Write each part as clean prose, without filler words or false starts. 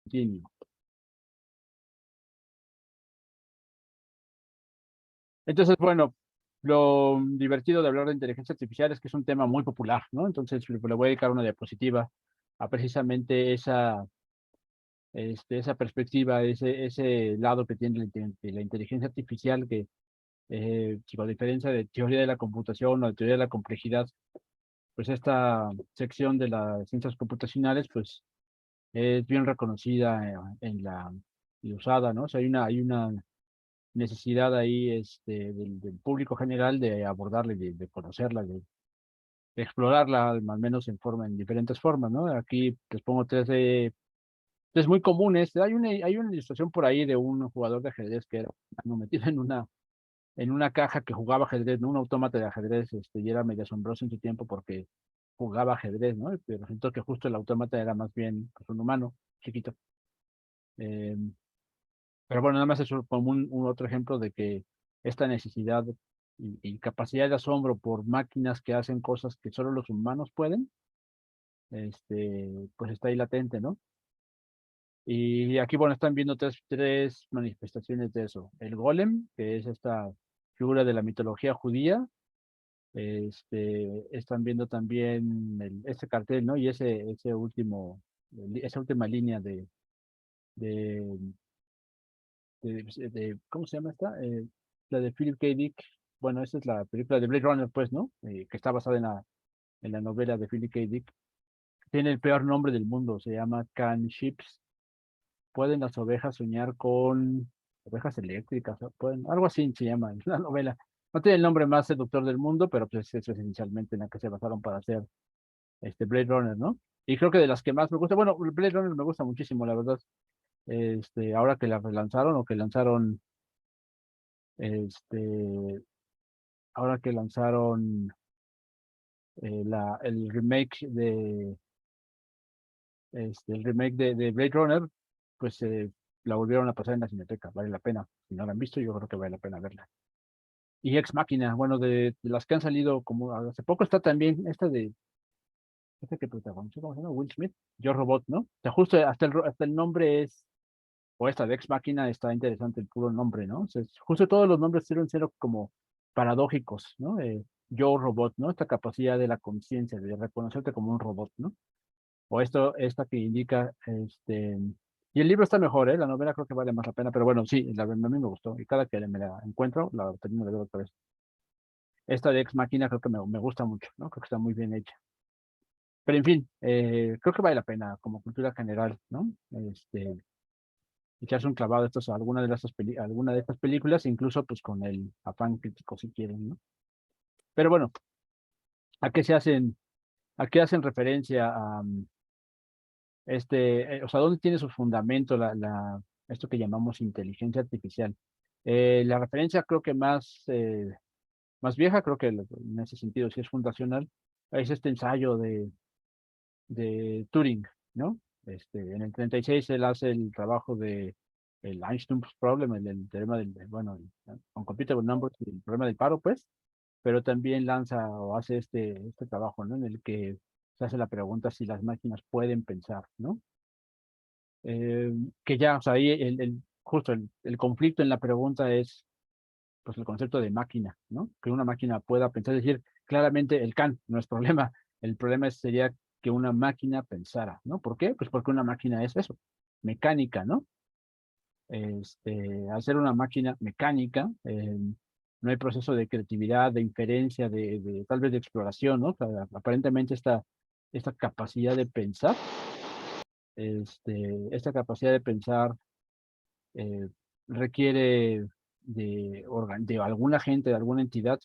escrutinio. Entonces, bueno, lo divertido de hablar de inteligencia artificial es que es un tema muy popular, ¿no? Entonces, le voy a dedicar una diapositiva a precisamente esa perspectiva, ese lado que tiene la inteligencia artificial, que, a diferencia de teoría de la computación o de teoría de la complejidad, pues esta sección de las ciencias computacionales, pues es bien reconocida y usada, ¿no? O sea, hay una necesidad ahí del público general de abordarla, de conocerla, de explorarla, al menos en diferentes formas, ¿no? Aquí les pongo tres muy comunes. Hay una ilustración por ahí de un jugador de ajedrez que era metido en una caja que jugaba ajedrez, ¿no? Un autómata de ajedrez, y era medio asombroso en su tiempo porque jugaba ajedrez, ¿no? Pero resultó que justo el autómata era más bien pues, un humano chiquito. Eh, pero bueno, nada más es como un otro ejemplo de que esta necesidad y capacidad de asombro por máquinas que hacen cosas que solo los humanos pueden, pues está ahí latente, ¿no? Y aquí, bueno, están viendo tres manifestaciones de eso. El golem, que es esta figura de la mitología judía. Están viendo también este cartel, ¿no? Y esa última línea de, ¿cómo se llama esta? La de Philip K. Dick. Bueno, esa es la película de Blade Runner, pues, ¿no? Que está basada en la novela de Philip K. Dick. Tiene el peor nombre del mundo, se llama Can Ships. ¿Pueden las ovejas soñar con ovejas eléctricas? Algo así se llama, es una novela. No tiene el nombre más seductor del mundo, pero pues es esencialmente en la que se basaron para hacer Blade Runner, ¿no? Y creo que de las que más me gusta, bueno, Blade Runner me gusta muchísimo, la verdad. Ahora que la relanzaron o que lanzaron, este, ahora que lanzaron el remake de Blade Runner, pues la volvieron a pasar en la Cineteca, vale la pena. Si no la han visto, yo creo que vale la pena verla. Y Ex Machina, bueno, de las que han salido, como hace poco está también esta que protagonizó, ¿cómo se llama? Will Smith, Yo Robot, ¿no? O sea, justo hasta el nombre o esta de Ex Machina está interesante el puro nombre, ¿no? O sea, justo todos los nombres suelen ser como paradójicos, ¿no? Yo Robot, ¿no? Esta capacidad de la conciencia, de reconocerte como un robot, ¿no? O esta que indica, y el libro está mejor, ¿eh? La novela creo que vale más la pena, pero bueno, sí, a mí me gustó, y cada que me la encuentro, la termino de ver otra vez. Esta de Ex Machina creo que me gusta mucho, ¿no? Creo que está muy bien hecha. Pero en fin, creo que vale la pena como cultura general, ¿no? Echarse un clavado a alguna de estas películas, incluso pues con el afán crítico si quieren, ¿no? Pero bueno, ¿a qué se hacen, a qué hacen referencia a o sea, dónde tiene su fundamento esto que llamamos inteligencia artificial? La referencia creo que más vieja, creo que en ese sentido sí es fundacional, es este ensayo de Turing, ¿no? En el 36 él hace el trabajo de el Einstein's Problem, el teorema bueno, Uncomputable Numbers, el problema del paro, pues, pero también lanza o hace este trabajo, ¿no? En el que se hace la pregunta si las máquinas pueden pensar, ¿no? Que ya, o sea, ahí justo el conflicto en la pregunta es, pues, el concepto de máquina, ¿no? Que una máquina pueda pensar, es decir, claramente el Kant no es problema, el problema sería que una máquina pensara, ¿no? ¿Por qué? Pues porque una máquina es eso, mecánica, ¿no? Al ser una máquina mecánica, no hay proceso de creatividad, de inferencia, tal vez de exploración, ¿no? O sea, aparentemente esta capacidad de pensar, esta capacidad de pensar eh, requiere de alguna gente, de alguna entidad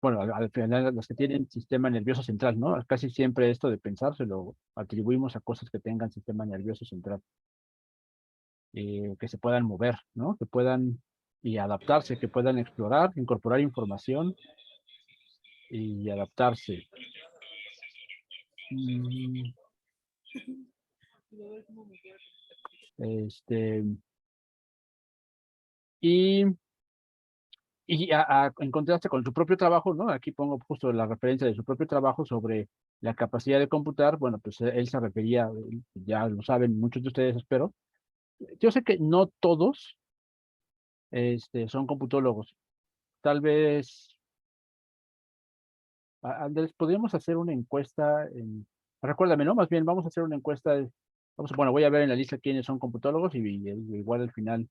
bueno, al final los que tienen sistema nervioso central, ¿no? Casi siempre esto de pensar se lo atribuimos a cosas que tengan sistema nervioso central, que se puedan mover, ¿no? Que puedan y adaptarse, que puedan explorar, incorporar información y adaptarse. Mm, Este, y Y en contraste con su propio trabajo, ¿no? Aquí pongo justo la referencia de su propio trabajo sobre la capacidad de computar. Bueno, pues él se refería, ya lo saben muchos de ustedes, espero. Yo sé que no todos son computólogos. Tal vez, Andrés, podríamos hacer una encuesta. Recuérdame, ¿no? Más bien, vamos a hacer una encuesta. Bueno, voy a ver en la lista quiénes son computólogos y igual al final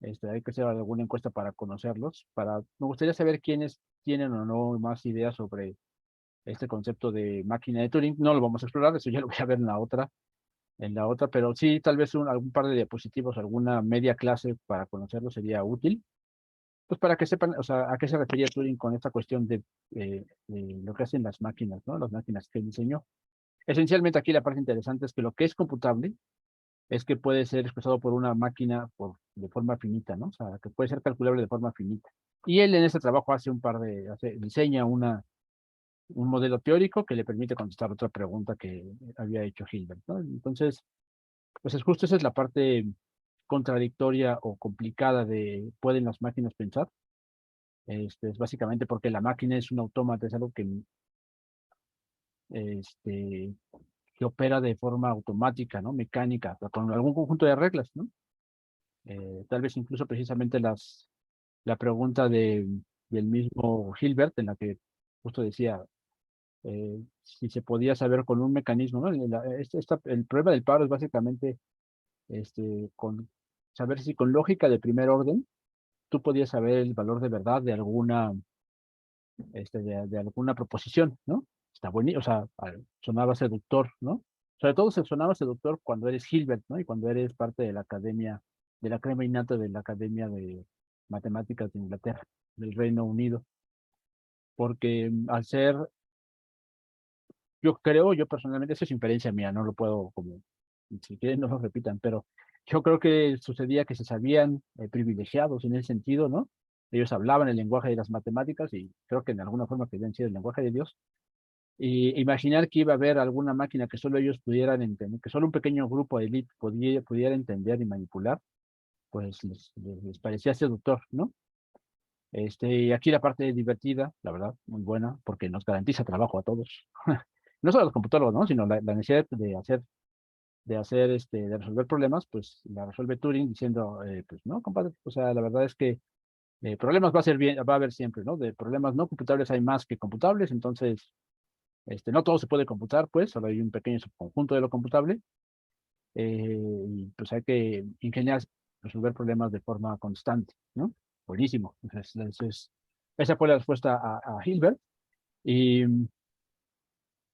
hay que hacer alguna encuesta para conocerlos. Me gustaría saber quiénes tienen o no más ideas sobre este concepto de máquina de Turing. No lo vamos a explorar, eso ya lo voy a ver en la otra, pero sí, tal vez algún par de diapositivos, alguna media clase para conocerlo sería útil. Pues para que sepan, o sea, a qué se refería Turing con esta cuestión de lo que hacen las máquinas, ¿no? Las máquinas que él diseñó. Esencialmente aquí la parte interesante es que lo que es computable es que puede ser expresado por una máquina de forma finita, ¿no? O sea, que puede ser calculable de forma finita. Y él en ese trabajo diseña un modelo teórico que le permite contestar otra pregunta que había hecho Hilbert, ¿no? Entonces, pues es justo esa es la parte contradictoria o complicada de ¿pueden las máquinas pensar? Es básicamente porque la máquina es un autómata, es algo este, que opera de forma automática, ¿no? Mecánica, con algún conjunto de reglas, ¿no? Tal vez incluso precisamente la pregunta del mismo Hilbert, en la que justo decía si se podía saber con un mecanismo, ¿no? El problema del paro es básicamente con saber si con lógica de primer orden tú podías saber el valor de verdad de alguna proposición, ¿no? Está buenísimo, o sea, sonaba seductor, ¿no? Sobre todo se sonaba seductor cuando eres Hilbert, ¿no? Y cuando eres parte de la academia, de la crema innata de la Academia de Matemáticas de Inglaterra, del Reino Unido, porque al ser, yo personalmente, eso es inferencia mía, no lo puedo como, si quieren no lo repitan, pero yo creo que sucedía que se sabían privilegiados en ese sentido, ¿no? Ellos hablaban el lenguaje de las matemáticas y creo que en alguna forma querían decir el lenguaje de Dios. Y imaginar que iba a haber alguna máquina que solo ellos pudieran entender, que solo un pequeño grupo de élite pudiera entender y manipular, pues les parecía seductor, ¿no? Y aquí la parte divertida, la verdad, muy buena, porque nos garantiza trabajo a todos. No solo a los computadores, ¿no? Sino la necesidad de resolver problemas, pues la resuelve Turing diciendo, pues no, compadre, o sea, la verdad es que problemas va a haber siempre, ¿no? De problemas no computables hay más que computables, entonces no todo se puede computar, pues, solo hay un pequeño subconjunto de lo computable, y pues hay que ingeniar, resolver problemas de forma constante, ¿no? Buenísimo. Esa fue la respuesta a Hilbert, y,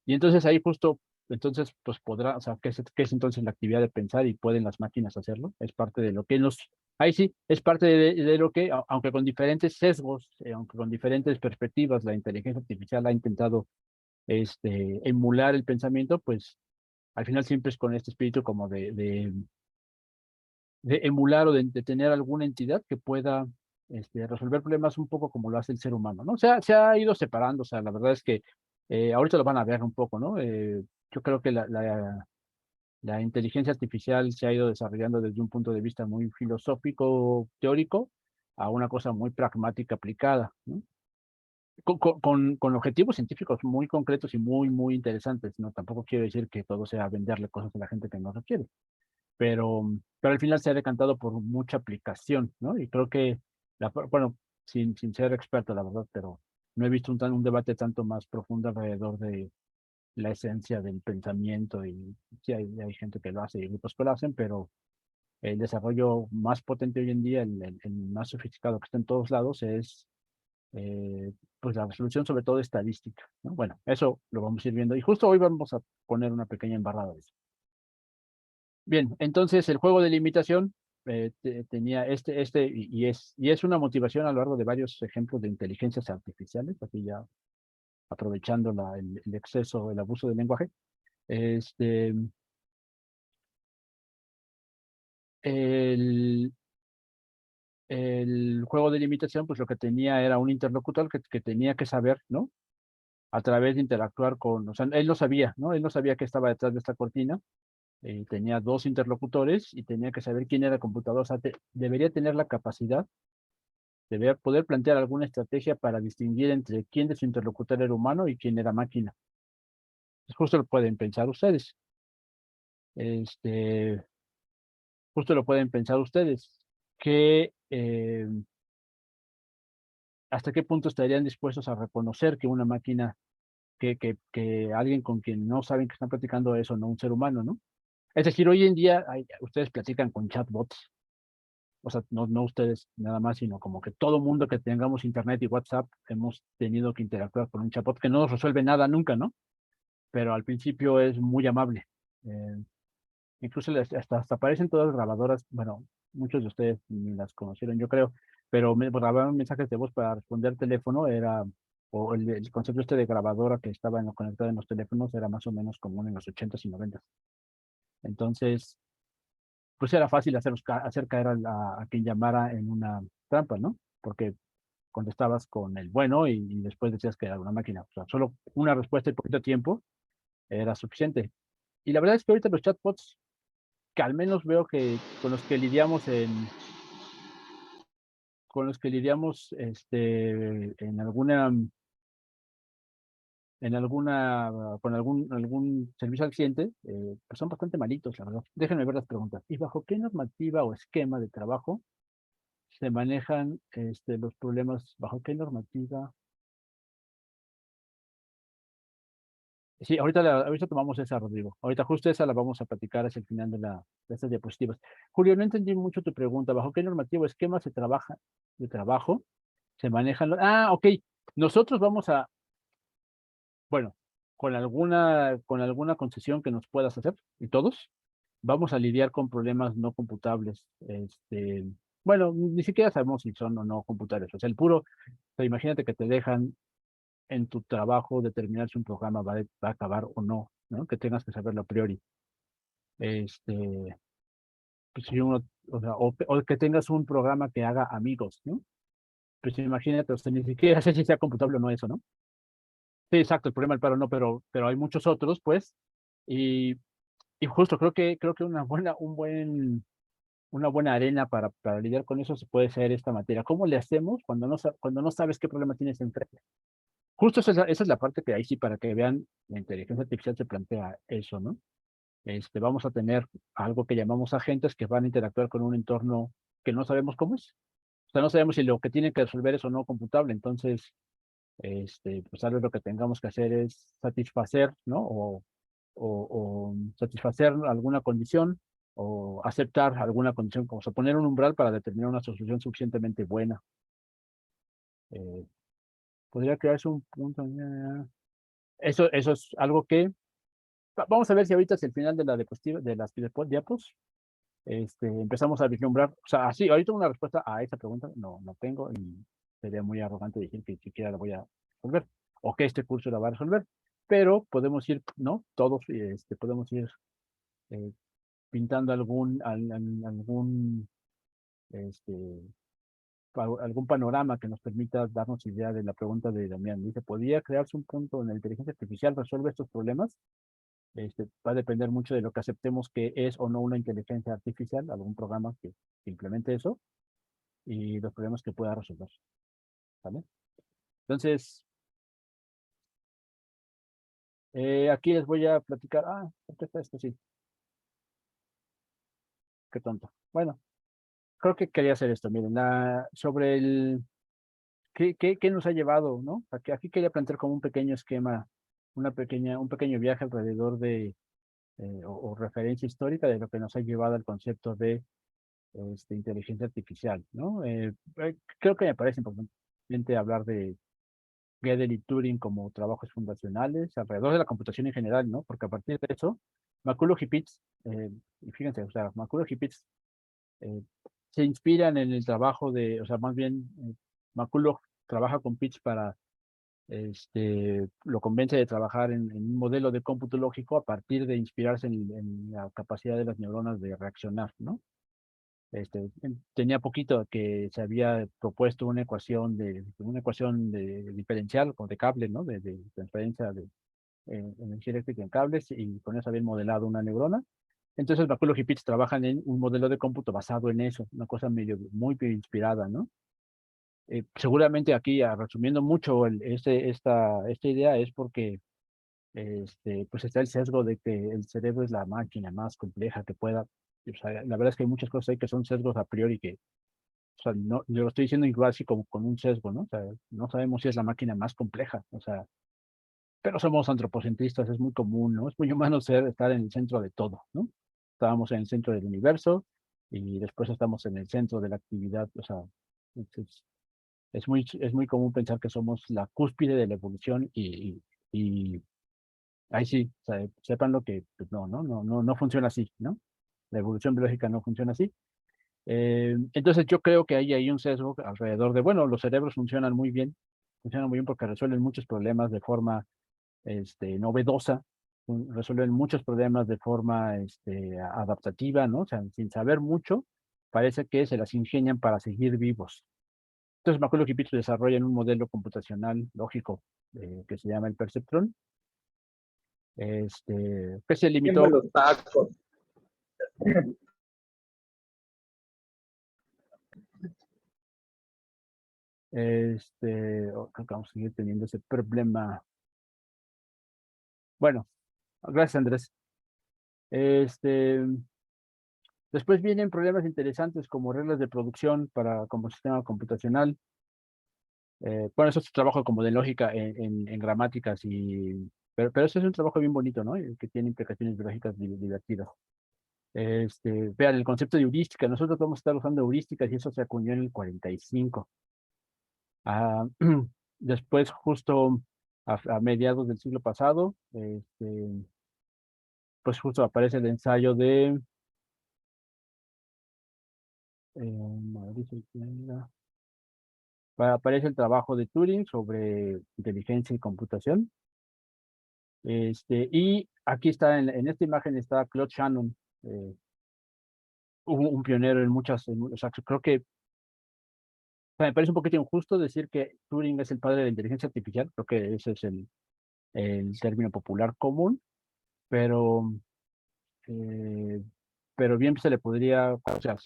y entonces ahí justo, entonces, pues o sea, ¿qué es entonces la actividad de pensar y pueden las máquinas hacerlo? Es parte de lo que ahí sí, es parte de lo que, aunque con diferentes sesgos, aunque con diferentes perspectivas, la inteligencia artificial ha intentado emular el pensamiento, pues al final siempre es con este espíritu como de emular o de tener alguna entidad que pueda resolver problemas un poco como lo hace el ser humano, ¿no? Se ha ido separando, o sea, la verdad es que ahorita lo van a ver un poco, ¿no? Yo creo que la inteligencia artificial se ha ido desarrollando desde un punto de vista muy filosófico, teórico, a una cosa muy pragmática aplicada, ¿no? Con objetivos científicos muy concretos y muy, muy interesantes, ¿no? Tampoco quiero decir que todo sea venderle cosas a la gente que no requiere, pero al final se ha decantado por mucha aplicación, ¿no? Y creo que, bueno, sin ser experto, la verdad, pero no he visto un debate tanto más profundo alrededor de la esencia del pensamiento y sí hay gente que lo hace y grupos que lo hacen, pero el desarrollo más potente hoy en día, el más sofisticado que está en todos lados es pues la resolución sobre todo estadística, ¿no? Bueno, eso lo vamos a ir viendo y justo hoy vamos a poner una pequeña embarrada de eso. Bien, entonces el juego de limitación tenía y es una motivación a lo largo de varios ejemplos de inteligencias artificiales, aquí ya aprovechando el exceso, el abuso del lenguaje. Este, el, el juego de limitación, pues lo que tenía era un interlocutor que tenía que saber, ¿no? A través de interactuar o sea, él no sabía, ¿no? Él no sabía qué estaba detrás de esta cortina, tenía dos interlocutores y tenía que saber quién era el computador, o sea, debería tener la capacidad poder plantear alguna estrategia para distinguir entre quién de su interlocutor era humano y quién era máquina. Pues justo lo pueden pensar ustedes. Este, justo lo pueden pensar ustedes. Que, ¿hasta qué punto estarían dispuestos a reconocer que una máquina, que alguien con quien no saben que están platicando eso, no un ser humano, ¿no? Es decir, hoy en día ustedes platican con chatbots, o sea, no ustedes nada más, sino como que todo mundo que tengamos internet y WhatsApp hemos tenido que interactuar con un chatbot que no nos resuelve nada nunca, ¿no? Pero al principio es muy amable. Eh, Incluso hasta aparecen todas las grabadoras, bueno, muchos de ustedes ni las conocieron, yo creo, pero me grababan mensajes de voz para responder teléfono, o el concepto este de grabadora que estaba conectado en los teléfonos era más o menos común en los 80s y 90s. Entonces, pues era fácil hacer caer a quien llamara en una trampa, ¿no? Porque contestabas con el bueno y después decías que era una máquina. O sea, solo una respuesta y poquito tiempo era suficiente. Y la verdad es que ahorita los chatbots, que al menos veo que con los que lidiamos con algún servicio al cliente, pues son bastante malitos, la verdad. Déjenme ver las preguntas. ¿Y bajo qué normativa o esquema de trabajo se manejan los problemas? ¿Bajo qué normativa? Sí, ahorita tomamos esa, Rodrigo. Ahorita justo esa la vamos a platicar hacia el final de estas diapositivas. Julio, no entendí mucho tu pregunta. ¿Bajo qué normativa o esquema de trabajo se manejan ok. Nosotros vamos a, bueno, con alguna concesión que nos puedas hacer, y todos, vamos a lidiar con problemas no computables. Bueno, ni siquiera sabemos si son o no computables. O sea, o sea, imagínate que te dejan en tu trabajo determinar si un programa va a acabar o no, ¿no? Que tengas que saberlo a priori. Este, pues si uno, o sea, o que tengas un programa que haga amigos, ¿no? Pues imagínate, o sea, ni siquiera sé si sea computable o no eso, ¿no? Sí, exacto, el problema del paro no, pero hay muchos otros, pues, y, y justo creo que una buena arena para lidiar con eso se puede ser esta materia. ¿Cómo le hacemos cuando no sabes qué problema tienes enfrente? Justo esa es la parte que ahí sí, para que vean, la inteligencia artificial se plantea eso, ¿no? Vamos a tener algo que llamamos agentes que van a interactuar con un entorno que no sabemos cómo es. O sea, no sabemos si lo que tienen que resolver es o no computable. Entonces, pues tal vez lo que tengamos que hacer es satisfacer, ¿no? O satisfacer alguna condición o aceptar alguna condición, como o poner un umbral para determinar una solución suficientemente buena. Eh, Podría crearse un punto. Eso es algo que vamos a ver si ahorita es el final de la diapositiva, de las diapos. Empezamos a vislumbrar, o sea, así, ahorita una respuesta a esa pregunta no tengo y sería muy arrogante decir que siquiera la voy a resolver o que este curso la va a resolver, pero podemos ir, ¿no? Todos, podemos ir eh, pintando este, algún panorama que nos permita darnos idea de la pregunta de Damián. Dice, ¿podría crearse un punto en la inteligencia artificial resuelve estos problemas? Va a depender mucho de lo que aceptemos que es o no una inteligencia artificial, algún programa que implemente eso y los problemas que pueda resolver. ¿Vale? Entonces, aquí les voy a platicar. ¿qué está esto? Sí, qué tonto. Bueno, creo que quería hacer esto. Miren, sobre qué nos ha llevado, ¿no? Aquí quería plantear como un pequeño esquema, un pequeño viaje alrededor o referencia histórica de lo que nos ha llevado al concepto de inteligencia artificial, ¿no? Creo que me parece importante hablar de Gödel y Turing como trabajos fundacionales alrededor de la computación en general, ¿no? Porque a partir de eso, McCulloch y Pitts, y fíjense, o sea, McCulloch y Pitts eh, se inspiran en el trabajo o sea, más bien, McCulloch trabaja con Pitts lo convence de trabajar en un modelo de cómputo lógico a partir de inspirarse en la capacidad de las neuronas de reaccionar, ¿no? Tenía poquito que se había propuesto una ecuación de diferencial o de cable, ¿no? De transferencia de energía eléctrica en cables y con eso habían modelado una neurona. Entonces, McCulloch y Pitts trabajan en un modelo de cómputo basado en eso, una cosa medio muy inspirada, ¿no? Seguramente aquí, resumiendo mucho esta idea, es porque pues está el sesgo de que el cerebro es la máquina más compleja que pueda. O sea, la verdad es que hay muchas cosas ahí que son sesgos a priori que, o sea, no, yo lo estoy diciendo igual así como con un sesgo, ¿no? O sea, no sabemos si es la máquina más compleja, o sea, pero somos antropocentristas, es muy común, ¿no? Es muy humano estar en el centro de todo, ¿no? Estábamos en el centro del universo y después estamos en el centro de la actividad, o sea, es muy común pensar que somos la cúspide de la evolución y ahí sí, o sea, sepan lo que pues no funciona así, ¿no? La evolución biológica no funciona así. Entonces yo creo que hay un sesgo alrededor de, bueno, los cerebros funcionan muy bien porque resuelven muchos problemas de forma novedosa, resuelven muchos problemas de forma adaptativa, ¿no? O sea, sin saber mucho, parece que se las ingenian para seguir vivos. Entonces me acuerdo que Pitt desarrolla un modelo computacional lógico que se llama el perceptrón, que se Siempre limitó, los tacos. creo que vamos a seguir teniendo ese problema. Bueno, gracias Andrés. Este, Después vienen problemas interesantes como reglas de producción como sistema computacional. Bueno, eso es un trabajo como de lógica en gramáticas pero eso es un trabajo bien bonito, ¿no? Y que tiene implicaciones biológicas divertidas. Vean, el concepto de heurística, nosotros vamos a estar usando heurísticas y eso se acuñó en el 45. Ah, después, justo a mediados del siglo pasado, pues justo aparece el ensayo de Mauricio Isla. Aparece el trabajo de Turing sobre inteligencia y computación. Y aquí está, en esta imagen está Claude Shannon, un pionero en o sea, creo que o sea, me parece un poquito injusto decir que Turing es el padre de la inteligencia artificial, creo que ese es el término popular común, pero, eh, pero bien se le podría, o sea,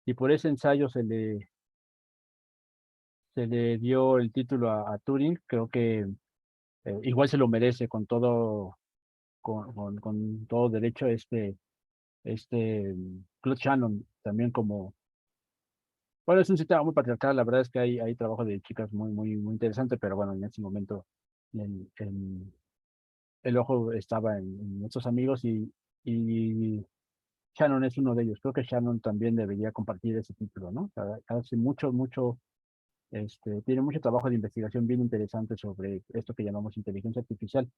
si por ese ensayo se le dio el título a Turing, creo que igual se lo merece con todo derecho Claude Shannon, también como, bueno, es un sistema muy patriarcal, la verdad es que hay trabajo de chicas muy interesante, pero bueno, en ese momento el, el, el ojo estaba en nuestros amigos y Shannon es uno de ellos. Creo que Shannon también debería compartir ese título, ¿no? O sea, hace tiene mucho trabajo de investigación bien interesante sobre esto que llamamos inteligencia artificial.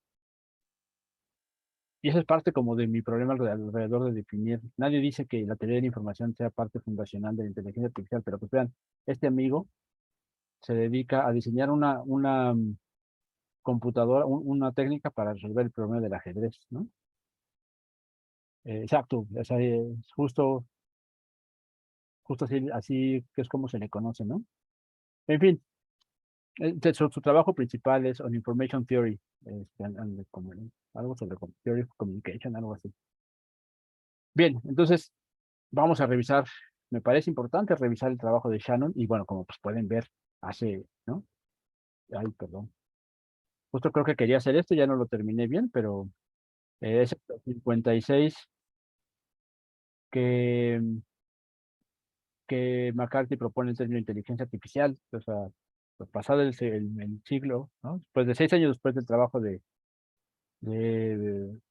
Y eso es parte como de mi problema alrededor de definir. Nadie dice que la teoría de la información sea parte fundacional de la inteligencia artificial, pero pues vean, este amigo se dedica a diseñar una computadora, una técnica para resolver el problema del ajedrez, ¿no? Exacto, o sea, es justo así que es como se le conoce, ¿no? En fin, su trabajo principal es on Information Theory, algo sobre Theory of Communication, algo así. Bien, entonces vamos a revisar, me parece importante revisar el trabajo de Shannon y bueno, como pues pueden ver, ¿no? Ay, perdón. Justo creo que quería hacer esto, ya no lo terminé bien, pero es el 56 que, que McCarthy propone el término inteligencia artificial, o sea, pues, pasado el siglo, ¿no? Después de 6 años después del trabajo de, del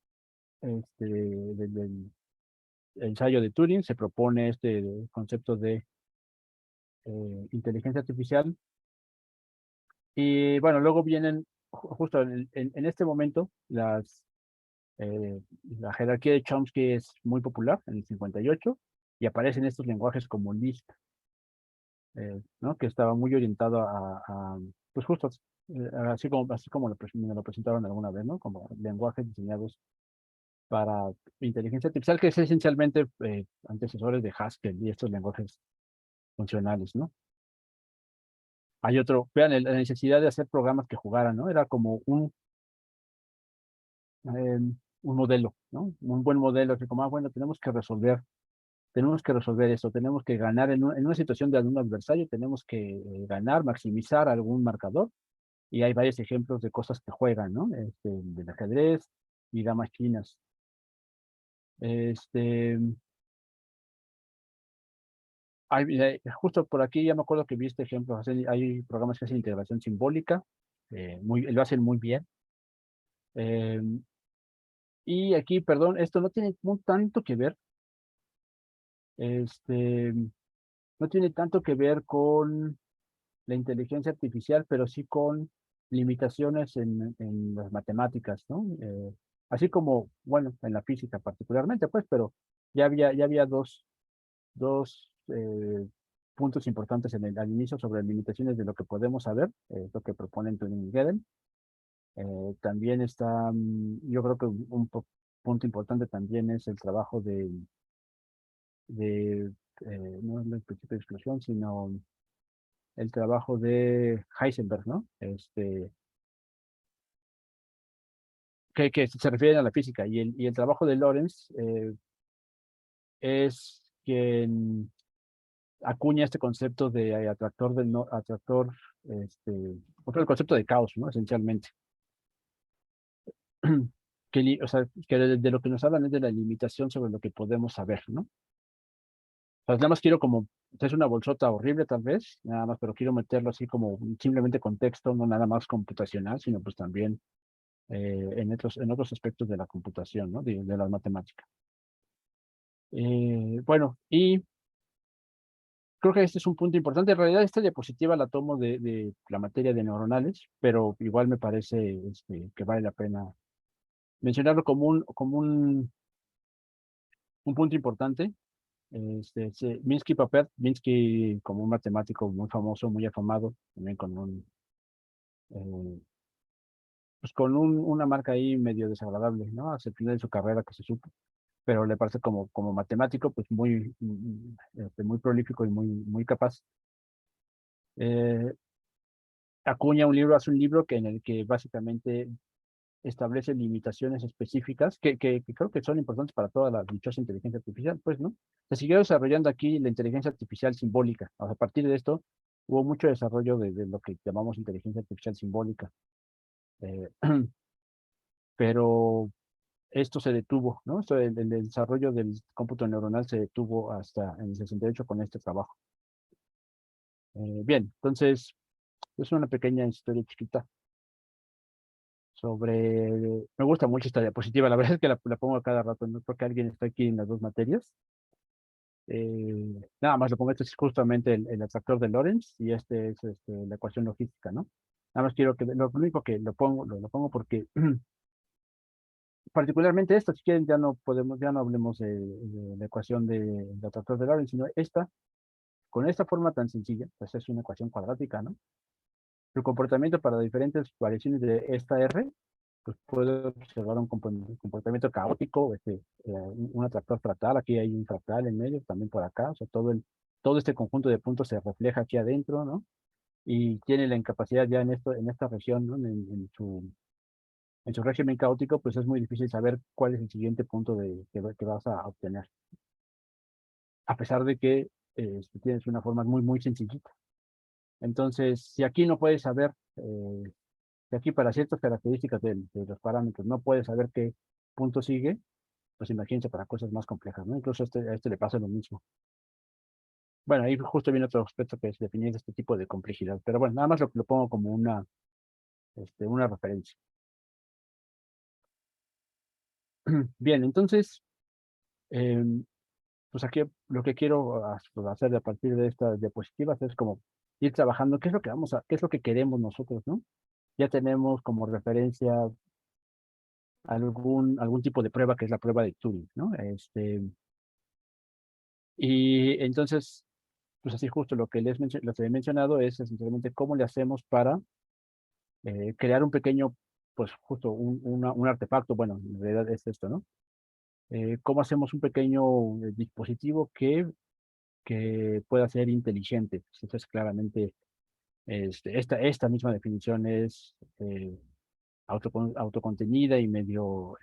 ensayo de Turing, se propone este concepto de inteligencia artificial. Y bueno, luego vienen, justo en este momento, la jerarquía de Chomsky es muy popular en el 58 y aparecen estos lenguajes como Lisp, ¿no? Que estaba muy orientado pues justo, así como me lo presentaron alguna vez, ¿no? Como lenguajes diseñados para inteligencia artificial, que es esencialmente antecesores de Haskell y estos lenguajes funcionales, ¿no? Hay vean, la necesidad de hacer programas que jugaran, ¿no? Era como un modelo, ¿no? Un buen modelo, que como, bueno, tenemos que resolver tenemos que resolver esto, tenemos que ganar en una situación de algún adversario, tenemos que ganar, maximizar algún marcador, y hay varios ejemplos de cosas que juegan, ¿no? Del ajedrez y damas chinas. Este, justo por aquí ya me acuerdo que vi este ejemplo, hay programas que hacen integración simbólica, lo hacen muy bien. Eh, y aquí, perdón, esto no tiene tanto que ver, este, no tiene tanto que ver con la inteligencia artificial, pero sí con limitaciones en las matemáticas, ¿no? Así como, bueno, en la física particularmente, pues, pero ya había dos puntos importantes al inicio sobre limitaciones de lo que podemos saber, lo que proponen Turing y Gödel. También está, yo creo que punto importante también es el trabajo no el principio de exclusión, sino el trabajo de Heisenberg, ¿no? Que se refieren a la física, y el trabajo de Lorentz es quien acuña este concepto de atractor del no atractor, otro el concepto de caos, ¿no? Esencialmente. O sea, que de lo que nos hablan es de la limitación sobre lo que podemos saber, ¿no? O sea, nada más quiero como, es una bolsota horrible tal vez, nada más, pero quiero meterlo así como simplemente contexto, no nada más computacional, sino pues también en otros aspectos de la computación, ¿no? De las matemáticas. Bueno, y creo que este es un punto importante. En realidad, esta diapositiva la tomo de la materia de neuronales, pero igual me parece que vale la pena mencionarlo como un punto importante. Minsky como un matemático muy famoso, muy afamado, también eh, pues una marca ahí medio desagradable, ¿no? Hacia el final de su carrera que se supo, pero le parece como matemático, pues muy prolífico y muy capaz. Eh, hace un libro en el que básicamente establece limitaciones específicas que creo que son importantes para toda la dichosa inteligencia artificial, pues, ¿no? Se siguió desarrollando aquí la inteligencia artificial simbólica. O sea, a partir de esto hubo mucho desarrollo de lo que llamamos inteligencia artificial simbólica. Eh, pero esto se detuvo, ¿no? El desarrollo del cómputo neuronal se detuvo hasta en el 68 con este trabajo. Bien, entonces, es una pequeña historia chiquita sobre... Me gusta mucho esta diapositiva, la verdad es que la pongo a cada rato, no porque alguien está aquí en las dos materias. Nada más lo pongo, este es justamente el atractor de Lorentz y este es la ecuación logística, ¿no? Nada más quiero lo único que lo pongo porque particularmente esta, si quieren, ya no hablemos de la ecuación del atractor de Lorentz, sino con esta forma tan sencilla, pues es una ecuación cuadrática, ¿no? Su comportamiento para diferentes variaciones de esta R, pues puede observar un comportamiento caótico, un atractor fractal, aquí hay un fractal en medio, también por acá, o sea, todo este conjunto de puntos se refleja aquí adentro, ¿no? Y tiene la incapacidad ya en esta región, ¿no? En su régimen caótico, pues es muy difícil saber cuál es el siguiente punto que vas a obtener, a pesar de que tienes una forma muy sencillita. Entonces, si aquí no puedes saber, si aquí para ciertas características de los parámetros no puedes saber qué punto sigue, pues imagínense para cosas más complejas, ¿no? Incluso a este le pasa lo mismo. Bueno, ahí justo viene otro aspecto que es definir este tipo de complejidad, pero bueno, nada más lo pongo como una referencia. Bien, entonces, pues aquí lo que quiero hacer a partir de estas diapositivas es como ir trabajando qué es lo que queremos nosotros, ¿no? Ya tenemos como referencia algún tipo de prueba que es la prueba de Turing, ¿no? Y entonces, pues así justo lo que he mencionado es esencialmente cómo le hacemos para crear un pequeño, pues justo un artefacto, bueno, en realidad es esto, ¿no? ¿Cómo hacemos un pequeño dispositivo que pueda ser inteligente? Pues entonces, claramente, esta misma definición es autocontenida y medio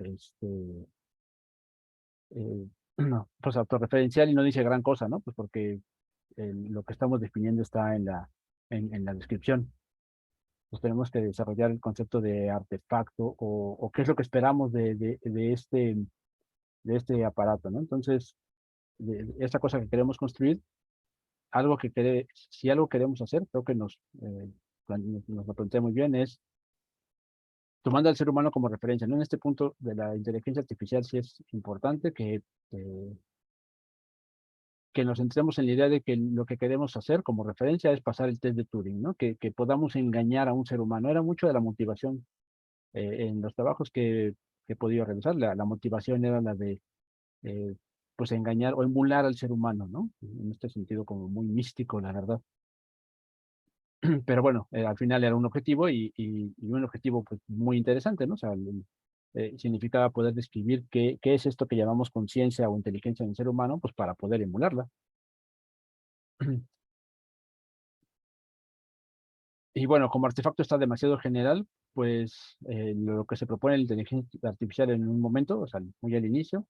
no, pues autorreferencial y no dice gran cosa, ¿no? Pues porque lo que estamos definiendo está en la descripción. Pues tenemos que desarrollar el concepto de artefacto o qué es lo que esperamos de este aparato, ¿no? Entonces, de esta cosa que queremos construir, si algo queremos hacer, creo que nos lo plantea muy bien, es tomando al ser humano como referencia, ¿no? En este punto de la inteligencia artificial sí es importante eh, que nos centremos en la idea de que lo que queremos hacer como referencia es pasar el test de Turing, ¿no? Que podamos engañar a un ser humano. Era mucho de la motivación en los trabajos que he podido realizar. La motivación era la de, eh, pues, engañar o emular al ser humano, ¿no? En este sentido como muy místico, la verdad. Pero bueno, al final era un objetivo y un objetivo pues, muy interesante, ¿no? O sea, significaba poder describir qué es esto que llamamos conciencia o inteligencia en el ser humano, pues para poder emularla. Y bueno, como artefacto está demasiado general, pues lo que se propone en la inteligencia artificial en un momento, o sea, muy al inicio,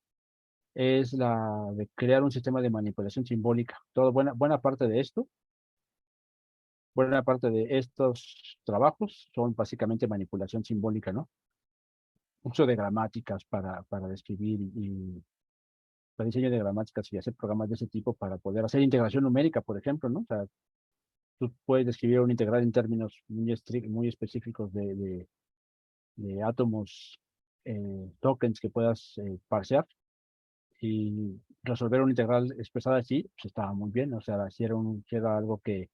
es la de crear un sistema de manipulación simbólica. Buena parte de esto, buena parte de estos trabajos son básicamente manipulación simbólica, ¿no? Uso de gramáticas para describir y para diseño de gramáticas y hacer programas de ese tipo para poder hacer integración numérica, por ejemplo, ¿no? O sea, tú puedes describir un integral en términos muy específicos de átomos, tokens que puedas parsear y resolver un integral expresada así, pues estaba muy bien, o sea, si era algo que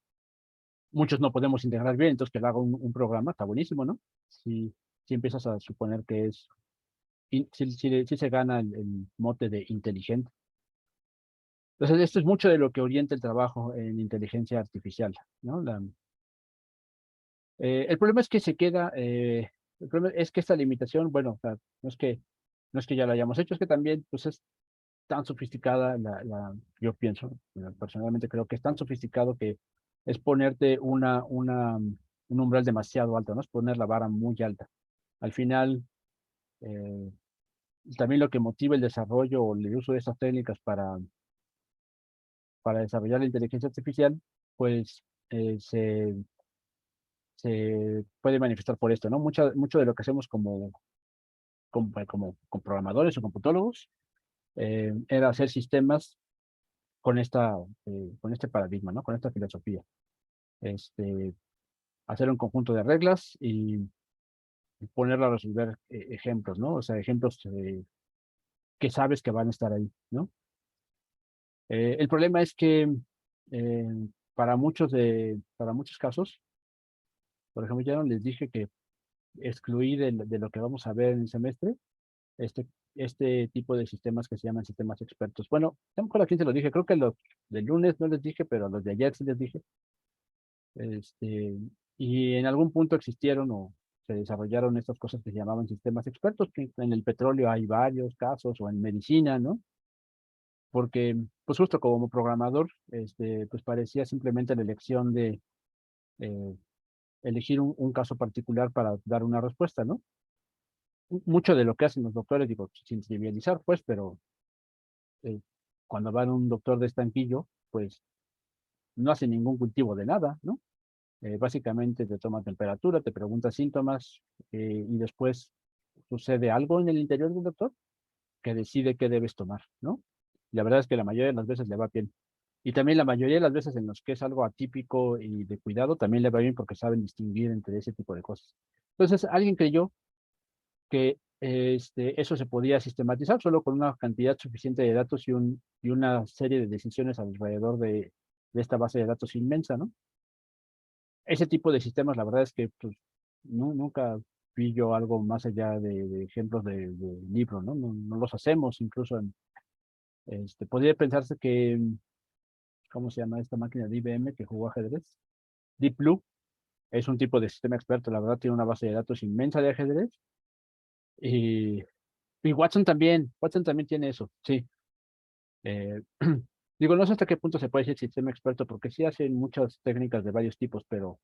muchos no podemos integrar bien, entonces que lo haga un programa, está buenísimo, ¿no? Si empiezas a suponer que si se gana el mote de inteligente. Entonces, esto es mucho de lo que orienta el trabajo en inteligencia artificial, ¿no? El problema es que el problema es que esta limitación, bueno, o sea, no es que ya la hayamos hecho, es que también, pues es tan sofisticada, yo pienso, personalmente creo que es tan sofisticado que es ponerte un umbral demasiado alto, ¿no? Es poner la vara muy alta. Al final, eh, también lo que motiva el desarrollo o el uso de estas técnicas para desarrollar la inteligencia artificial, pues eh, se, se puede manifestar por esto, ¿no? Mucho de lo que hacemos como programadores o computólogos era hacer sistemas con con este paradigma, ¿no? Con esta filosofía. Este, hacer un conjunto de reglas y ponerlo a resolver ejemplos, ¿no? O sea, ejemplos que sabes que van a estar ahí, ¿no? El problema es que eh, para muchos casos, por ejemplo, ya no les dije que excluí de lo que vamos a ver en el semestre este, este tipo de sistemas que se llaman sistemas expertos. Bueno, no me acuerdo a quién se lo dije, creo que los del lunes no les dije, pero a los de ayer sí les dije. Este, y en algún punto existieron o se desarrollaron estas cosas que se llamaban sistemas expertos, que en el petróleo hay varios casos, o en medicina, ¿no? Porque, pues justo como programador, pues parecía simplemente la elección de eh, elegir un caso particular para dar una respuesta, ¿no? Mucho de lo que hacen los doctores, digo, sin trivializar, pues, pero eh, cuando van a un doctor de estanquillo, pues no hace ningún cultivo de nada, ¿no? Básicamente te toma temperatura, te pregunta síntomas y después sucede algo en el interior del doctor que decide qué debes tomar, ¿no? Y la verdad es que la mayoría de las veces le va bien. Y también la mayoría de las veces en los que es algo atípico y de cuidado, también le va bien porque saben distinguir entre ese tipo de cosas. Entonces, alguien creyó que eso se podía sistematizar solo con una cantidad suficiente de datos y una serie de decisiones alrededor de esta base de datos inmensa, ¿no? Ese tipo de sistemas, la verdad es que pues, nunca vi yo algo más allá de ejemplos de libro, ¿no? No los hacemos, incluso podría pensarse que, ¿cómo se llama esta máquina de IBM que jugó ajedrez? Deep Blue es un tipo de sistema experto, la verdad tiene una base de datos inmensa de ajedrez y, y Watson también tiene eso, sí. Eh, digo, no sé hasta qué punto se puede decir sistema experto porque sí hacen muchas técnicas de varios tipos, pero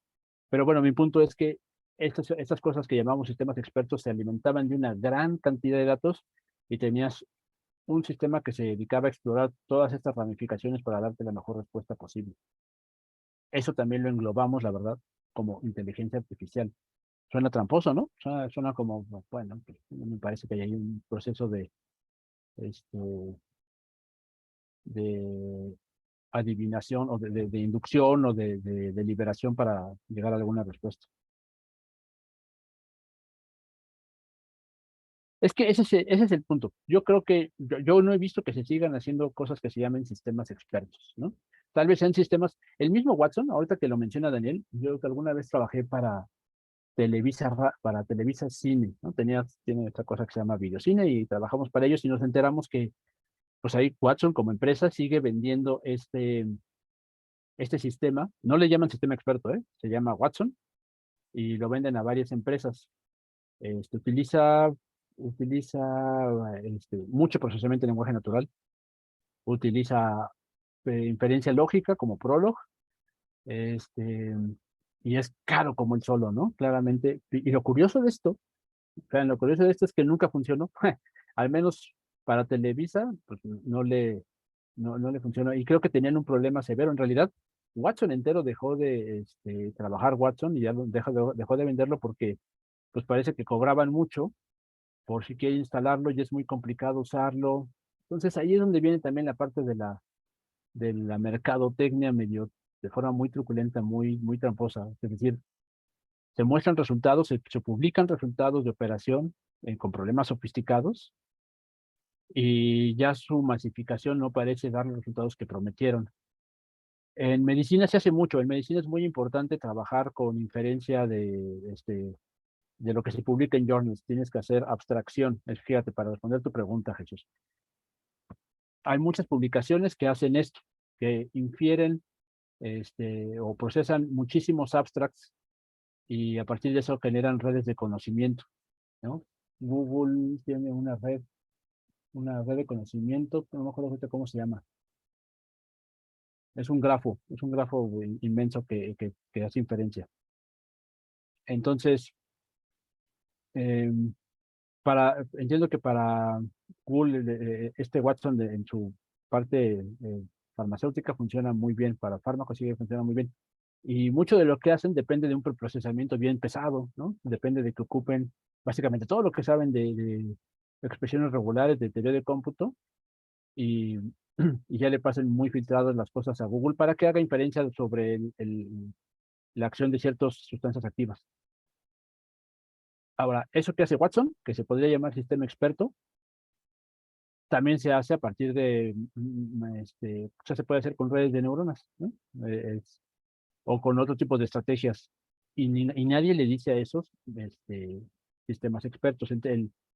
bueno, mi punto es que estas cosas que llamamos sistemas expertos se alimentaban de una gran cantidad de datos y tenías un sistema que se dedicaba a explorar todas estas ramificaciones para darte la mejor respuesta posible. Eso también lo englobamos, la verdad, como inteligencia artificial. Suena tramposo, ¿no? Suena como, bueno, pues, me parece que hay un proceso este, de adivinación o de inducción o de deliberación para llegar a alguna respuesta. Es que ese es el punto. Yo creo que yo no he visto que se sigan haciendo cosas que se llamen sistemas expertos, ¿no? Tal vez sean sistemas, el mismo Watson, ahorita que lo menciona Daniel, yo que alguna vez trabajé para Televisa Cine, ¿no? Tiene esta cosa que se llama videocine y trabajamos para ellos y nos enteramos que, pues ahí Watson como empresa sigue vendiendo este sistema, no le llaman sistema experto, ¿eh? Se llama Watson y lo venden a varias empresas. Este, utiliza mucho procesamiento de lenguaje natural, utiliza inferencia lógica como Prolog, este, y es caro como el solo, ¿no? Claramente. Y lo curioso de esto, lo curioso de esto es que nunca funcionó, al menos para Televisa, pues no le funcionó. Y creo que tenían un problema severo. En realidad, Watson entero dejó de trabajar Watson y ya dejó de venderlo porque pues parece que cobraban mucho por si quiere instalarlo y es muy complicado usarlo. Entonces ahí es donde viene también la parte de la mercadotecnia medio de forma muy truculenta, muy tramposa. Es decir, se muestran resultados, se publican resultados de operación con problemas sofisticados y ya su masificación no parece dar los resultados que prometieron. En medicina se hace mucho, en medicina es muy importante trabajar con inferencia de lo que se publica en journals, tienes que hacer abstracción. Fíjate, para responder tu pregunta, Jesús. Hay muchas publicaciones que hacen esto, que infieren o procesan muchísimos abstracts y a partir de eso generan redes de conocimiento, ¿no? Google tiene una red de conocimiento, no me acuerdo ahorita cómo se llama. Es un grafo inmenso que hace inferencia. Entonces, eh, entiendo que para Google, este Watson en su parte farmacéutica funciona muy bien, para fármacos sí funciona muy bien. Y mucho de lo que hacen depende de un procesamiento bien pesado, ¿no? Depende de que ocupen básicamente todo lo que saben de expresiones regulares de teoría de cómputo y, y ya le pasen muy filtradas las cosas a Google para que haga inferencia sobre la acción de ciertas sustancias activas. Ahora, eso que hace Watson, que se podría llamar sistema experto, también se hace a partir o sea, se puede hacer con redes de neuronas, ¿no? O con otro tipo de estrategias. Y nadie le dice a esos sistemas expertos.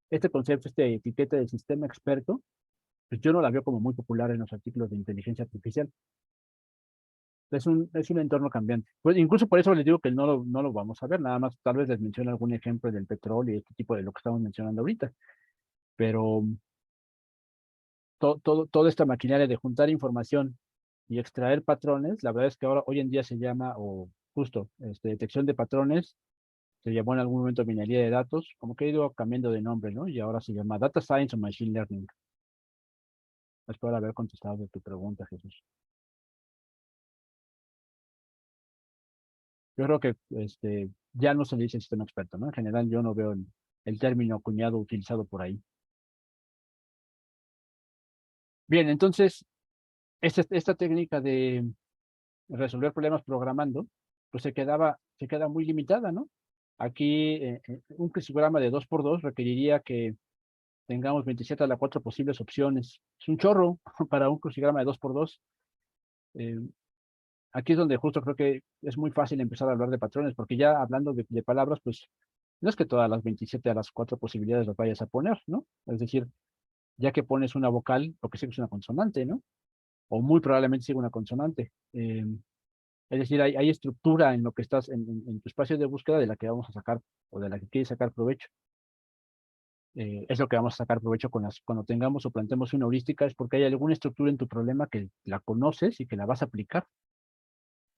Este concepto, esta etiqueta de sistema experto, pues yo no la veo como muy popular en los artículos de inteligencia artificial. Es un entorno cambiante. Pues incluso por eso les digo que no lo vamos a ver, nada más tal vez les menciono algún ejemplo del petróleo y este tipo de lo que estamos mencionando ahorita. Pero toda esta maquinaria de juntar información y extraer patrones, la verdad es que ahora, hoy en día se llama, o justo, detección de patrones, se llamó en algún momento minería de datos, como que ha ido cambiando de nombre, ¿no? Y ahora se llama Data Science o Machine Learning. Espero haber contestado de tu pregunta, Jesús. Yo creo que ya no se le dice sistema experto, ¿no? En general, yo no veo el término acuñado utilizado por ahí. Bien, entonces, esta técnica de resolver problemas programando, pues se queda muy limitada, ¿no? Aquí, un crisograma de 2 por 2 requeriría que tengamos 27 a la 4 posibles opciones. Es un chorro para un crucigrama de 2 por 2. Eh, Aquí es donde justo creo que es muy fácil empezar a hablar de patrones, porque ya hablando de palabras, pues no es que todas las 27 a las 4 posibilidades las vayas a poner, ¿no? Es decir, ya que pones una vocal, lo que sigue es una consonante, ¿no? O muy probablemente sigue una consonante. Es decir, hay estructura en lo que estás, en tu espacio de búsqueda de la que vamos a sacar o de la que quieres sacar provecho. Es lo que vamos a sacar provecho cuando tengamos o planteemos una heurística, es porque hay alguna estructura en tu problema que la conoces y que la vas a aplicar.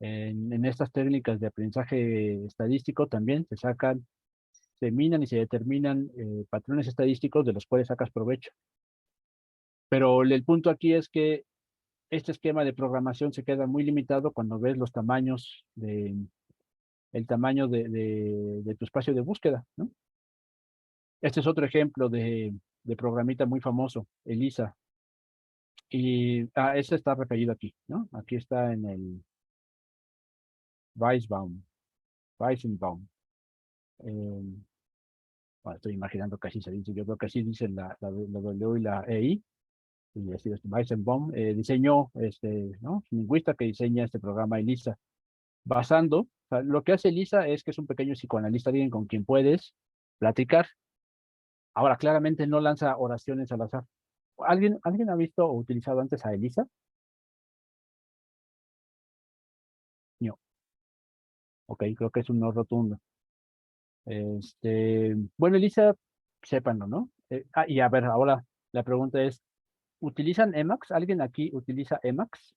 En estas técnicas de aprendizaje estadístico también se minan y se determinan patrones estadísticos de los cuales sacas provecho. Pero el punto aquí es que este esquema de programación se queda muy limitado cuando ves los tamaños el tamaño de tu espacio de búsqueda, ¿no? Este es otro ejemplo de programita muy famoso, ELISA. Y ese está referido aquí, ¿no? Aquí está en el Weisbaum, Weizenbaum. Eh, bueno, estoy imaginando que así se dice, yo creo que así dicen la W y la EI, y así es, Weizenbaum diseñó, ¿no? Es un lingüista que diseña este programa ELISA, basando, o sea, lo que hace ELISA es que es un pequeño psicoanalista, alguien con quien puedes platicar. Ahora, claramente no lanza oraciones al azar. ¿Alguien ha visto o utilizado antes a ELISA? No. Ok, creo que es un no rotundo. Bueno, Elisa, sépanlo, ¿no? Y a ver, ahora la pregunta es, ¿utilizan Emacs? ¿Alguien aquí utiliza Emacs?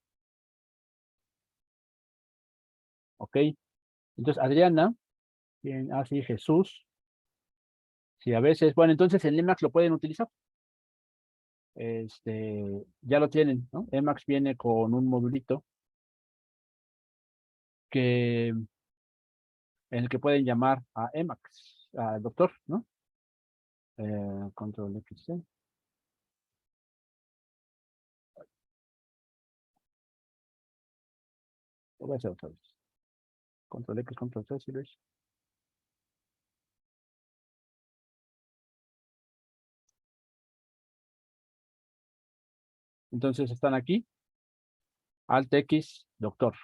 Ok. Entonces, Adriana, sí, Jesús, sí, a veces, bueno, entonces en Emacs lo pueden utilizar. Ya lo tienen, ¿no? Emacs viene con un modulito que, en el que pueden llamar a Emacs, al doctor, ¿no? Control X, ¿sí? Lo voy a hacer otra vez. Control X, Control C, ¿sí ves? Entonces están aquí, Alt X, doctor.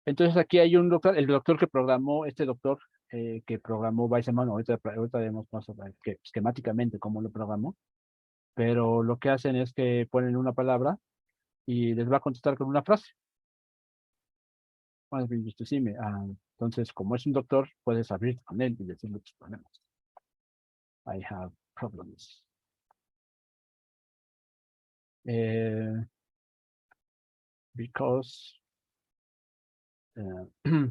Entonces aquí hay un doctor, el doctor que programó, este doctor que programó Weissman, ahorita vemos más que esquemáticamente cómo lo programó, pero lo que hacen es que ponen una palabra y les va a contestar con una frase. Más bien, visto, sí, entonces, como es un doctor, puedes abrir con él y decirle tus problemas. I have problems. Eh, because uh, uh,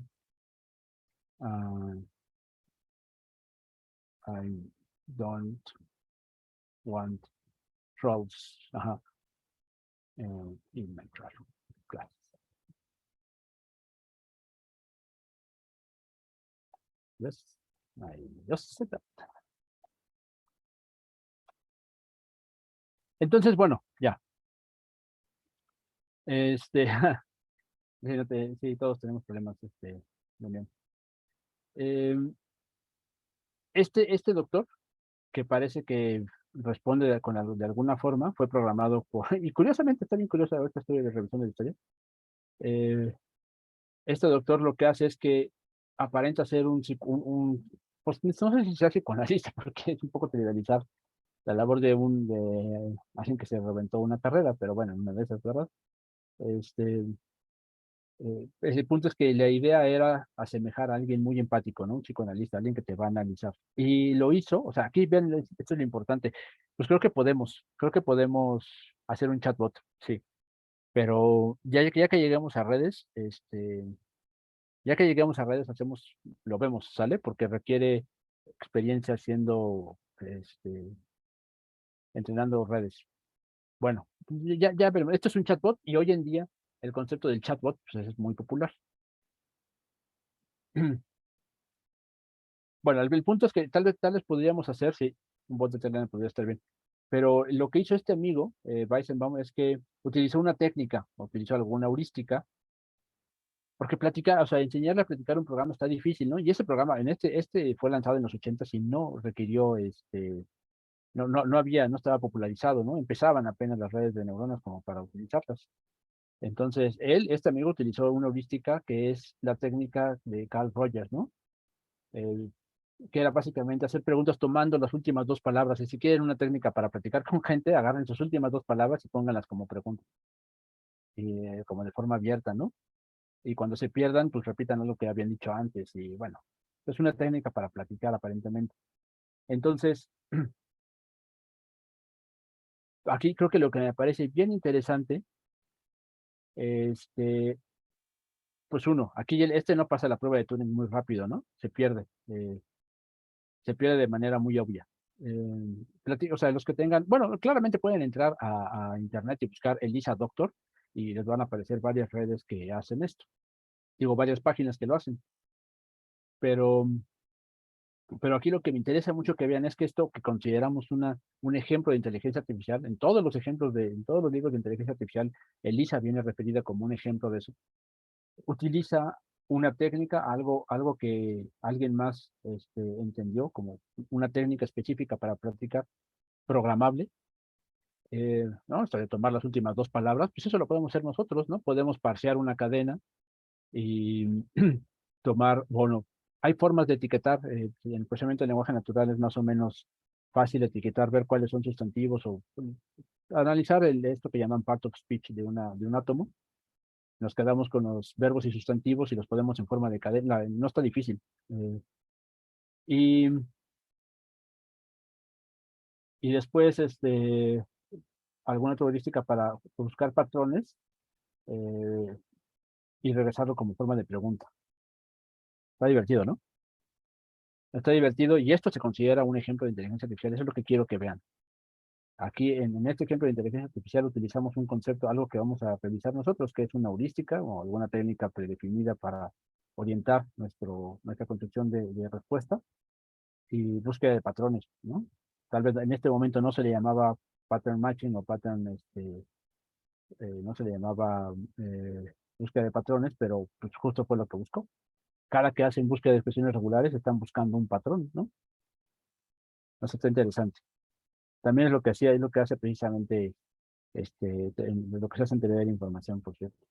I don't want trolls in my class. Yes, I just said that. Entonces, bueno, ya. Este, sí, sí, todos tenemos problemas, Damián. Eh, este doctor, que parece que responde de alguna forma, fue programado por, y curiosamente está bien curioso, ahorita estoy revisando la historia. Eh, este doctor lo que hace es que aparenta ser pues no sé si sea psicoanalista, porque es un poco trivializar la labor de alguien que se reventó una carrera, pero bueno, una de esas, ¿verdad? Este, el punto es que la idea era asemejar a alguien muy empático, ¿no? Un psicoanalista, alguien que te va a analizar. Y lo hizo, o sea, aquí ven, esto es lo importante. Pues creo que podemos hacer un chatbot, sí. Pero ya que lleguemos a redes, ya que lleguemos a redes, lo vemos, ¿sale? Porque requiere experiencia haciendo, entrenando redes. Bueno, ya veremos. Esto es un chatbot y hoy en día el concepto del chatbot pues, es muy popular. Bueno, el punto es que tal vez podríamos hacer, sí, un bot de Telegram podría estar bien. Pero lo que hizo este amigo, Weizenbaum, es que utilizó una técnica, utilizó alguna heurística, porque platicar, o sea, enseñarle a platicar un programa está difícil, ¿no? Y ese programa, este fue lanzado en los 80 y no requirió, no estaba popularizado, ¿no? Empezaban apenas las redes de neuronas como para utilizarlas. Entonces, este amigo utilizó una heurística que es la técnica de Carl Rogers, ¿no? El, que era básicamente hacer preguntas tomando las últimas dos palabras. Y si quieren una técnica para platicar con gente, agarren sus últimas dos palabras y pónganlas como preguntas, como de forma abierta, ¿no? Y cuando se pierdan, pues repitan lo que habían dicho antes. Y bueno, es una técnica para platicar aparentemente. Entonces, aquí creo que lo que me parece bien interesante, este, pues aquí no pasa la prueba de Turing muy rápido, ¿no? Se pierde de manera muy obvia. o sea, los que tengan, bueno, claramente pueden entrar a internet y buscar Elisa Doctor y les van a aparecer varias redes que hacen esto. Digo, varias páginas que lo hacen. Pero, pero aquí lo que me interesa mucho que vean es que esto que consideramos un ejemplo de inteligencia artificial, en todos los ejemplos en todos los libros de inteligencia artificial, Elisa viene referida como un ejemplo de eso. Utiliza una técnica, algo que alguien más entendió como una técnica específica para practicar programable, ¿no? Esto de tomar las últimas dos palabras, pues eso lo podemos hacer nosotros, ¿no? Podemos parsear una cadena y tomar, bueno, hay formas de etiquetar, en el procesamiento de lenguaje natural es más o menos fácil etiquetar, ver cuáles son sustantivos o analizar esto que llaman part of speech de un átomo. Nos quedamos con los verbos y sustantivos y los ponemos en forma de cadena, no está difícil. Y, y después, alguna otra heurística para buscar patrones eh, y regresarlo como forma de pregunta. Está divertido, ¿no? Está divertido y esto se considera un ejemplo de inteligencia artificial. Eso es lo que quiero que vean. Aquí en este ejemplo de inteligencia artificial utilizamos un concepto, algo que vamos a revisar nosotros, que es una heurística o alguna técnica predefinida para orientar nuestra construcción de respuesta y búsqueda de patrones, ¿no? Tal vez en este momento no se le llamaba pattern matching o pattern, no se le llamaba búsqueda de patrones, pero pues justo fue lo que buscó. Cada que hacen búsqueda de expresiones regulares están buscando un patrón, ¿no? Eso está interesante. También es lo que hacía, es lo que hace precisamente, lo que se hace en teoría de la información, por cierto.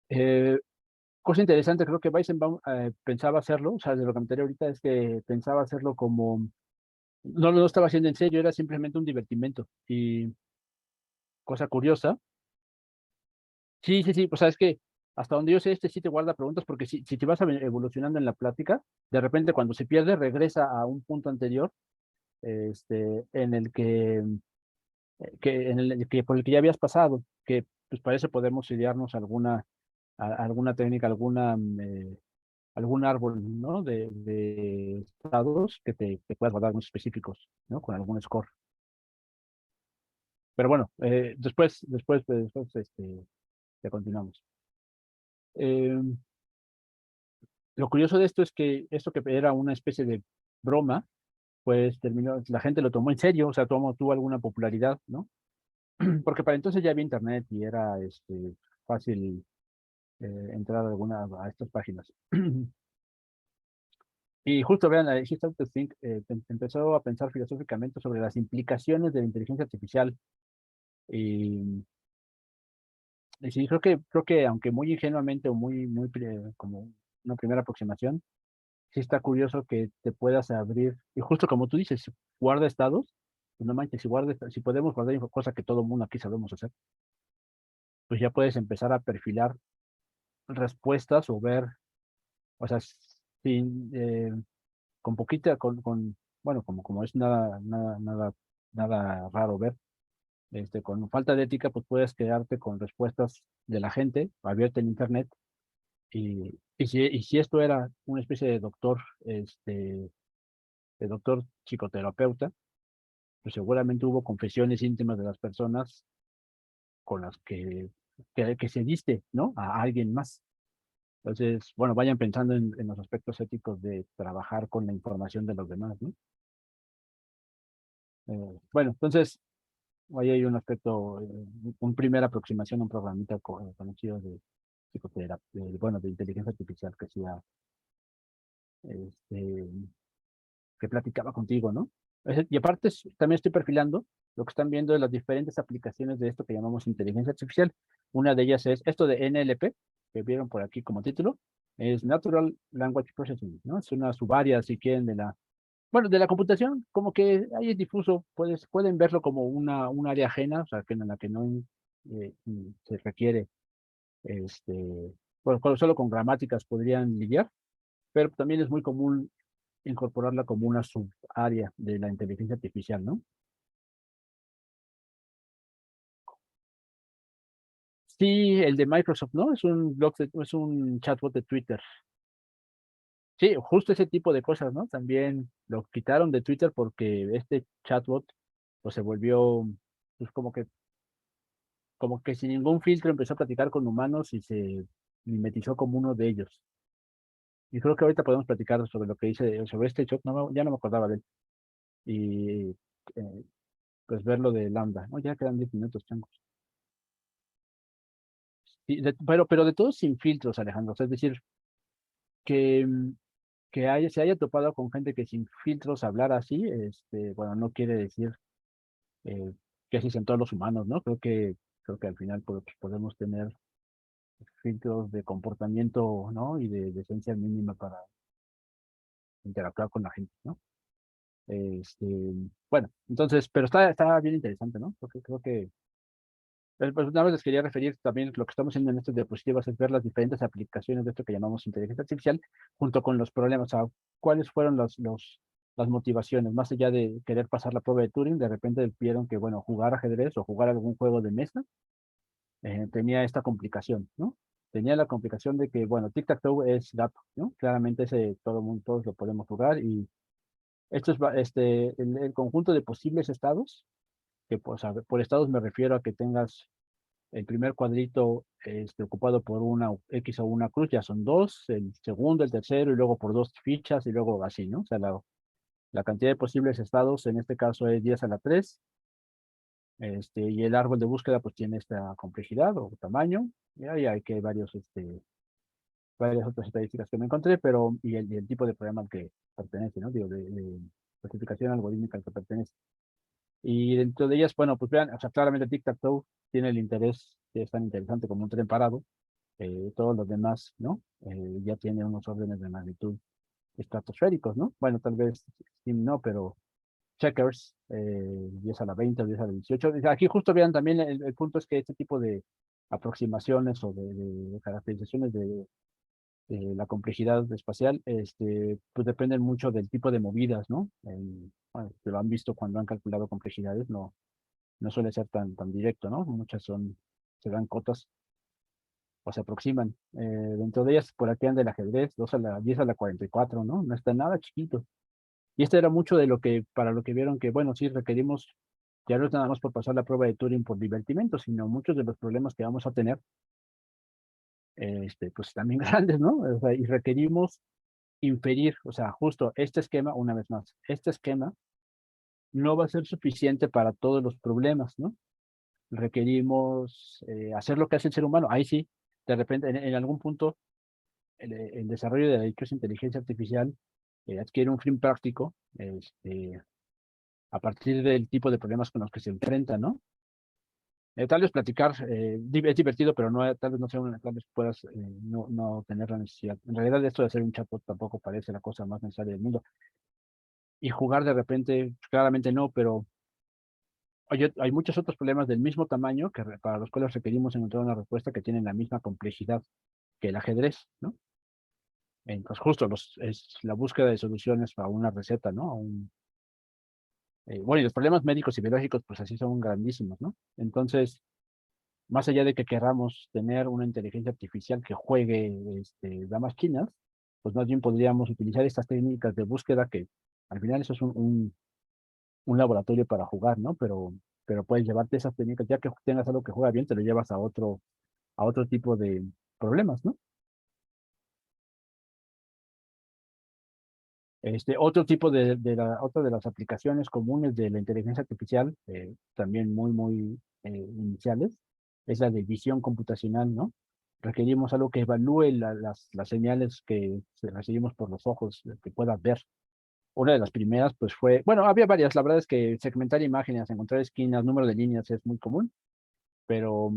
Eh, Cosa interesante, creo que Weizenbaum pensaba hacerlo, o sea, de lo que me enteré ahorita es que pensaba hacerlo como, no lo estaba haciendo en serio, era simplemente un divertimento. Y cosa curiosa, sí, sí, sí, pues sabes que hasta donde yo sé, sí te guarda preguntas, porque si te vas evolucionando en la plática, de repente cuando se pierde, regresa a un punto anterior, en el por el que ya habías pasado, que pues para eso podemos idearnos alguna técnica, algún árbol, ¿no? De estados que te puedas guardar muy específicos, ¿no? Con algún score. Pero bueno, ya continuamos. Eh, lo curioso de esto es que esto que era una especie de broma, pues terminó, la gente lo tomó en serio, o sea, tuvo alguna popularidad, ¿no? Porque para entonces ya había internet y era fácil entrar a estas páginas. Y justo vean, He Started to Think empezó a pensar filosóficamente sobre las implicaciones de la inteligencia artificial. Y, y sí, creo que aunque muy ingenuamente o como una primera aproximación, sí está curioso que te puedas abrir, y justo como tú dices, guarda estados, pues no manches, si podemos guardar cosas que todo el mundo aquí sabemos hacer, pues ya puedes empezar a perfilar respuestas o ver, o sea, sin, con poquita, bueno, como es nada raro ver, con falta de ética, pues puedes quedarte con respuestas de la gente abierta en internet, y si esto era una especie de doctor psicoterapeuta, pues seguramente hubo confesiones íntimas de las personas con las que se diste, ¿no? A alguien más. Entonces, bueno, vayan pensando en los aspectos éticos de trabajar con la información de los demás, ¿no? Bueno, entonces, ahí hay un aspecto, un primera aproximación a un programita conocido de psicoterapia, bueno, de inteligencia artificial que hacía, este, que platicaba contigo, ¿no? Y aparte, también estoy perfilando lo que están viendo de las diferentes aplicaciones de esto que llamamos inteligencia artificial. Una de ellas es esto de NLP, que vieron por aquí como título, es Natural Language Processing, ¿no? Es una subárea, si quieren, bueno, de la computación, como que ahí es difuso, pueden verlo como un área ajena, o sea, que en la que no se requiere, bueno, solo con gramáticas podrían lidiar, pero también es muy común incorporarla como una subárea de la inteligencia artificial, ¿no? Sí, el de Microsoft, ¿no? Es un chatbot de Twitter. Sí, justo ese tipo de cosas, ¿no? También lo quitaron de Twitter porque este chatbot pues se volvió pues como que sin ningún filtro empezó a platicar con humanos y se mimetizó como uno de ellos. Y creo que ahorita podemos platicar sobre lo que dice, sobre este chat, ya no me acordaba de él. Y pues ver lo de Lambda. No, ya quedan 10 minutos, changos. Sí, pero de todos sin filtros, Alejandro. O sea, es decir, que, se haya topado con gente que sin filtros hablar así, bueno, no quiere decir eh, que así son todos los humanos, ¿no? Creo que al final pues, podemos tener filtros de comportamiento, ¿no? Y de decencia mínima para interactuar con la gente, ¿no? Este, bueno, entonces, pero está bien interesante, ¿no? Porque creo que pues una vez les quería referir también lo que estamos haciendo en estas diapositivas es ver las diferentes aplicaciones de esto que llamamos inteligencia artificial junto con los problemas, o sea, cuáles fueron las motivaciones, más allá de querer pasar la prueba de Turing, de repente vieron que, bueno, jugar ajedrez o jugar algún juego de mesa tenía esta complicación, ¿no? Tenía la complicación de que, bueno, tic-tac-toe es gato, ¿no? Claramente ese todo mundo, todos lo podemos jugar y esto es el conjunto de posibles estados, que pues, por estados me refiero a que tengas el primer cuadrito ocupado por una X o una cruz, ya son dos, el segundo, el tercero, y luego por dos fichas, y luego así, ¿no? O sea, la cantidad de posibles estados en este caso es 10 a la 3, y el árbol de búsqueda pues tiene esta complejidad o tamaño, y ahí hay que varias otras estadísticas que me encontré, pero, y el tipo de programa al que pertenece, ¿no? Digo, de clasificación algorítmica al que pertenece. Y dentro de ellas, bueno, pues vean, o sea, claramente Tic-Tac-Toe tiene el interés, que es tan interesante como un tren parado, todos los demás, ¿no? Ya tiene unos órdenes de magnitud estratosféricos, ¿no? Bueno, tal vez Steam no, pero checkers, 10 a la 20 o 10 a la 18. Aquí justo vean también el punto es que este tipo de aproximaciones o de caracterizaciones de la complejidad espacial, pues dependen mucho del tipo de movidas, ¿no? Bueno, que lo han visto cuando han calculado complejidades, no suele ser tan directo, ¿no? Se dan cotas o se aproximan. Dentro de ellas, por aquí anda el ajedrez, 2 a la 10 a la 44, ¿no? No está nada chiquito. Y este era mucho de para lo que vieron que, bueno, sí requerimos, ya no es nada más por pasar la prueba de Turing por divertimento, sino muchos de los problemas que vamos a tener, pues también grandes, ¿no? O sea, y requerimos inferir, o sea, justo este esquema, una vez más, este esquema no va a ser suficiente para todos los problemas, ¿no? Requerimos hacer lo que hace el ser humano. Ahí sí, de repente, en algún punto, el desarrollo de la dichosa inteligencia artificial adquiere un fin práctico a partir del tipo de problemas con los que se enfrenta, ¿no? Tal vez platicar es divertido, pero no, tal vez no sea tal vez puedas no tener la necesidad. En realidad, esto de hacer un chatbot tampoco parece la cosa más necesaria del mundo. Y jugar de repente, claramente no, pero hay muchos otros problemas del mismo tamaño para los cuales requerimos encontrar una respuesta que tienen la misma complejidad que el ajedrez, ¿no? Entonces, justo es la búsqueda de soluciones a una receta, ¿no? Bueno, y los problemas médicos y biológicos, pues así son grandísimos, ¿no? Entonces, más allá de que queramos tener una inteligencia artificial que juegue damas chinas, pues más bien podríamos utilizar estas técnicas de búsqueda que al final eso es un laboratorio para jugar, ¿no? Pero puedes llevarte esas técnicas, ya que tengas algo que juega bien, te lo llevas a otro tipo de problemas, ¿no? Otro tipo otra de las aplicaciones comunes de la inteligencia artificial, también muy iniciales, es la de visión computacional, ¿no? Requerimos algo que evalúe las señales que recibimos por los ojos, que puedas ver. Una de las primeras, pues bueno, había varias, la verdad es que segmentar imágenes, encontrar esquinas, número de líneas es muy común, pero,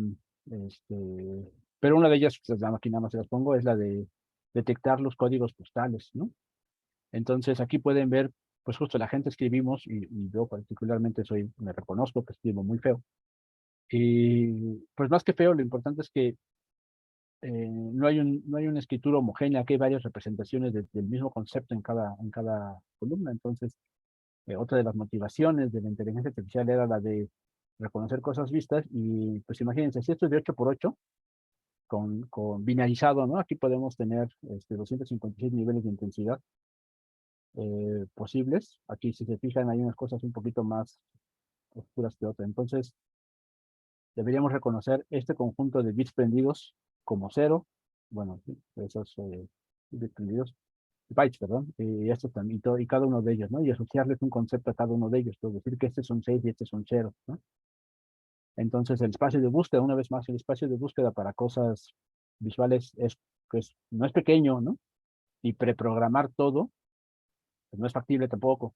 este, pero una de ellas, pues aquí nada más se las pongo, es la de detectar los códigos postales, ¿no? Entonces aquí pueden ver, pues justo la gente escribimos, y yo particularmente me reconozco que escribo muy feo. Y pues más que feo, lo importante es que no hay una escritura homogénea, que hay varias representaciones del mismo concepto en cada columna. Entonces, otra de las motivaciones de la inteligencia artificial era la de reconocer cosas vistas, y pues imagínense, si esto es de 8 por 8, con binarizado, ¿no? Aquí podemos tener 256 niveles de intensidad posibles. Aquí, si se fijan, hay unas cosas un poquito más oscuras que otras. Entonces, deberíamos reconocer este conjunto de bits prendidos como cero, bueno, sí, esos bits prendidos, bytes, perdón, y estos también, y cada uno de ellos, ¿no? Y asociarles un concepto a cada uno de ellos, es decir, que este son 6 y este son 0, ¿no? Entonces, el espacio de búsqueda, una vez más, el espacio de búsqueda para cosas visuales pues, no es pequeño, ¿no? Y preprogramar todo, pues, no es factible tampoco.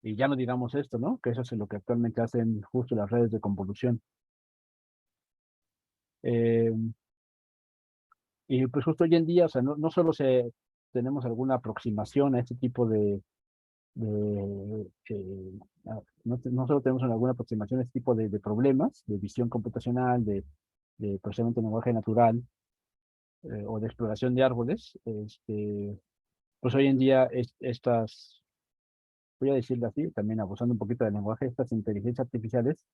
Y ya no digamos esto, ¿no? Que eso es lo que actualmente hacen justo las redes de convolución. Eh, y pues justo hoy en día, o sea, no solo tenemos alguna aproximación a este tipo no solo tenemos alguna aproximación a este tipo de problemas, de visión computacional, de procesamiento de lenguaje natural, o de exploración de árboles, pues hoy en día voy a decirlo así, también abusando un poquito del lenguaje, estas inteligencias artificiales,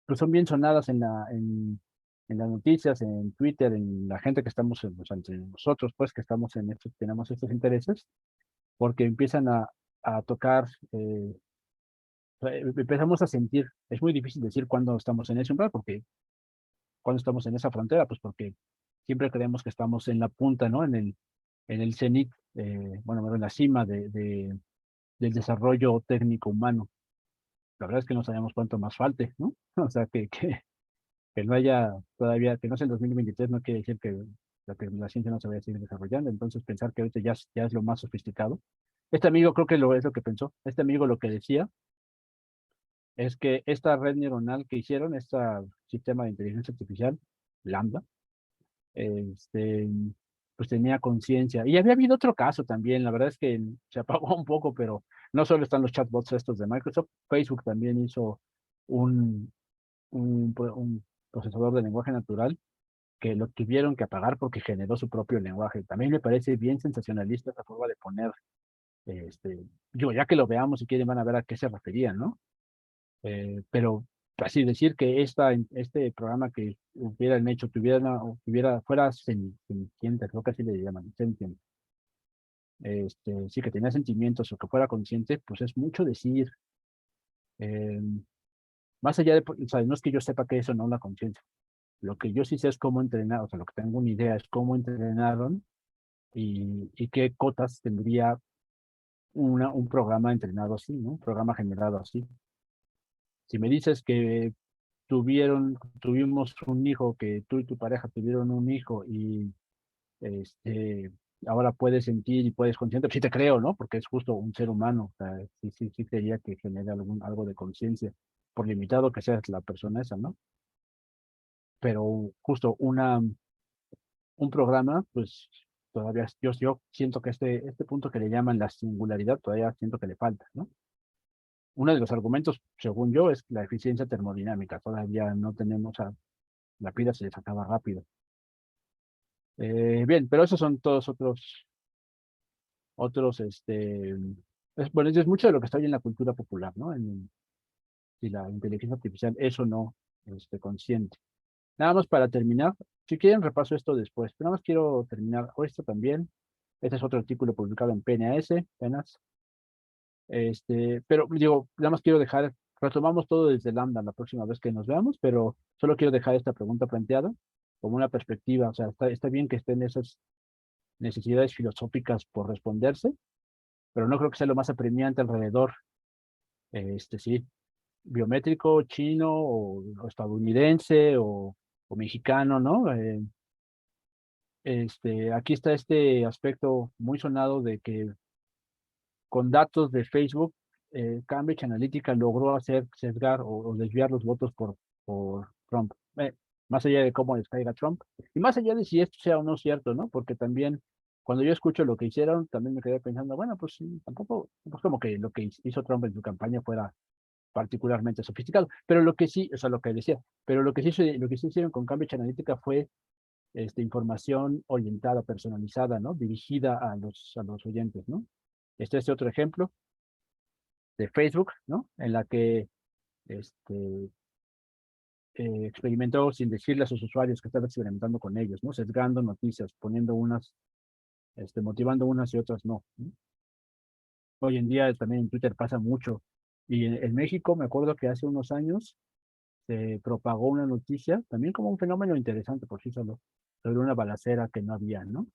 pues son bien sonadas en las noticias, en Twitter, en la gente que estamos, o sea, entre nosotros, pues, que estamos en estos, tenemos estos intereses, porque empiezan a tocar, empezamos a sentir, es muy difícil decir cuándo estamos en ese umbral, porque cuando estamos en esa frontera, pues porque siempre creemos que estamos en la punta, ¿no? En el cenit, bueno, en la cima del desarrollo técnico humano. La verdad es que no sabemos cuánto más falte, ¿no? O sea, que no haya todavía, que no sea el 2023 no quiere decir que la ciencia no se vaya a seguir desarrollando. Entonces, pensar que ahorita ya es lo más sofisticado. Este amigo creo que es lo que pensó. Este amigo lo que decía es que esta red neuronal que hicieron, este sistema de inteligencia artificial, Lambda, este, pues tenía conciencia. Y había habido otro caso también, la verdad es que se apagó un poco, pero no solo están los chatbots estos de Microsoft, Facebook también hizo un, un procesador de lenguaje natural que lo tuvieron que apagar porque generó su propio lenguaje. También me parece bien sensacionalista esa forma de poner, ya que lo veamos si quieren van a ver a qué se referían, ¿no? Pero así decir que este programa que hubieran hecho fuera sentiente, creo que así le llaman, sentient, sí que tenía sentimientos o que fuera consciente, pues es mucho decir, eh, más allá o sea, no es que yo sepa que eso no es la conciencia, lo que yo sí sé es cómo entrenar, o sea, lo que tengo una idea es cómo entrenaron y qué cotas tendría un programa entrenado así, ¿no? Un programa generado así. Si me dices que tuvimos un hijo, que tú y tu pareja tuvieron un hijo y este, ahora puedes sentir y puedes consciente, pues sí te creo, ¿no? Porque es justo un ser humano, o sea, sí sería que genere algo de conciencia, por limitado que sea la persona esa, ¿no? Pero justo un programa, pues todavía yo siento que este punto que le llaman la singularidad, todavía siento que le falta, ¿no? Uno de los argumentos, según yo, es la eficiencia termodinámica. Todavía no tenemos la pila se les acaba rápido. Bien, pero esos son todos otros, bueno, es mucho de lo que está hoy en la cultura popular, ¿no? Si la inteligencia artificial es o no, consciente. Nada más para terminar, si quieren repaso esto después, pero nada más quiero terminar o esto también. Este es otro artículo publicado en PNAS, apenas. Pero digo, nada más quiero retomamos todo desde Lambda la próxima vez que nos veamos, pero solo quiero dejar esta pregunta planteada como una perspectiva, o sea, está bien que estén esas necesidades filosóficas por responderse, pero no creo que sea lo más apremiante alrededor, sí, biométrico, chino o estadounidense o mexicano, ¿no? Aquí está este aspecto muy sonado de que con datos de Facebook, Cambridge Analytica logró hacer sesgar o desviar los votos por Trump. Más allá de cómo les caiga Trump, y más allá de si esto sea o no cierto, ¿no? Porque también cuando yo escucho lo que hicieron, también me quedé pensando, bueno, pues sí, tampoco, pues como que lo que hizo Trump en su campaña fuera particularmente sofisticado, pero lo que sí, o sea, lo que decía, pero lo que sí hicieron con Cambridge Analytica fue información orientada, personalizada, ¿no? Dirigida a los oyentes, ¿no? Este es otro ejemplo de Facebook, ¿no? En la que este, experimentó sin decirle a sus usuarios que estaba experimentando con ellos, ¿no? Sesgando noticias, poniendo unas, motivando unas y otras no, ¿no? Hoy en día también en Twitter pasa mucho. Y en México me acuerdo que hace unos años se propagó una noticia, también como un fenómeno interesante por sí solo, sobre una balacera que no había, ¿no?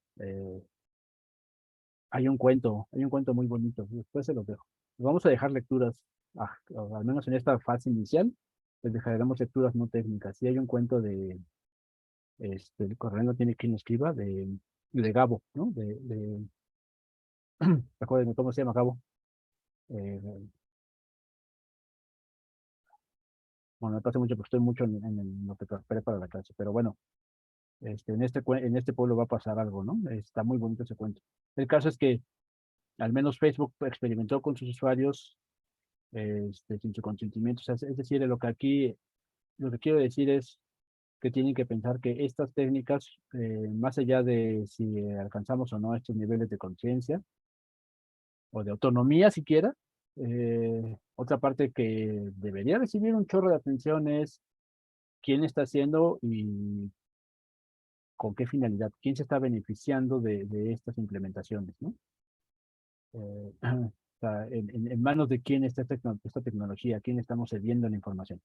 Hay un cuento muy bonito, después se los dejo. Vamos a dejar lecturas, al menos en esta fase inicial, les dejaremos lecturas no técnicas. Sí hay un cuento de, el correo no tiene quien lo escriba, de Gabo, ¿no? Recuerden cómo se llama Gabo. Eh, bueno, me pasa mucho porque estoy mucho en lo que preparé para la clase, pero bueno, en este pueblo va a pasar algo, ¿no? Está muy bonito ese cuento. El caso es que al menos Facebook experimentó con sus usuarios sin su consentimiento. O sea, es decir, lo que quiero decir es que tienen que pensar que estas técnicas, más allá de si alcanzamos o no estos niveles de conciencia o de autonomía siquiera, otra parte que debería recibir un chorro de atención es quién está haciendo y con qué finalidad, quién se está beneficiando de estas implementaciones, ¿no? O sea, en manos de quién está esta tecnología, quién estamos cediendo la información.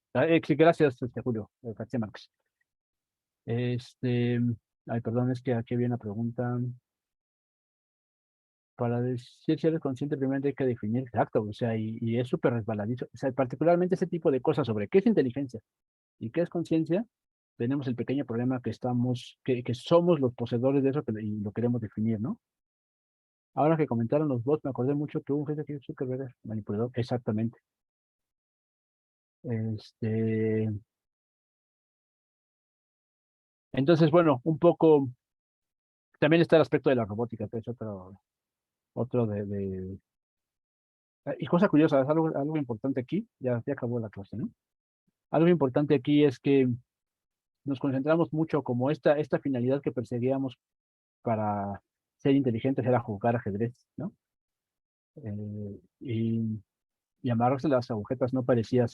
Sí, gracias, Julio, García Márquez. Ay, perdón, es que aquí había una pregunta. Para decir si eres consciente, primero hay que definir exacto, o sea, y es súper resbaladizo. O sea, particularmente ese tipo de cosas sobre qué es inteligencia y qué es conciencia, tenemos el pequeño problema que somos los poseedores de eso y lo queremos definir, ¿no? Ahora que comentaron los bots, me acordé mucho que hubo un jefe que Zuckerberg manipulador, exactamente. Este, entonces, bueno, un poco, también está el aspecto de la robótica, que es otro y cosa curiosa, es algo importante aquí, ya acabó la clase, ¿no? Algo importante aquí es que nos concentramos mucho como esta finalidad que perseguíamos para ser inteligentes era jugar ajedrez, ¿no? Y amarrarse las agujetas no parecía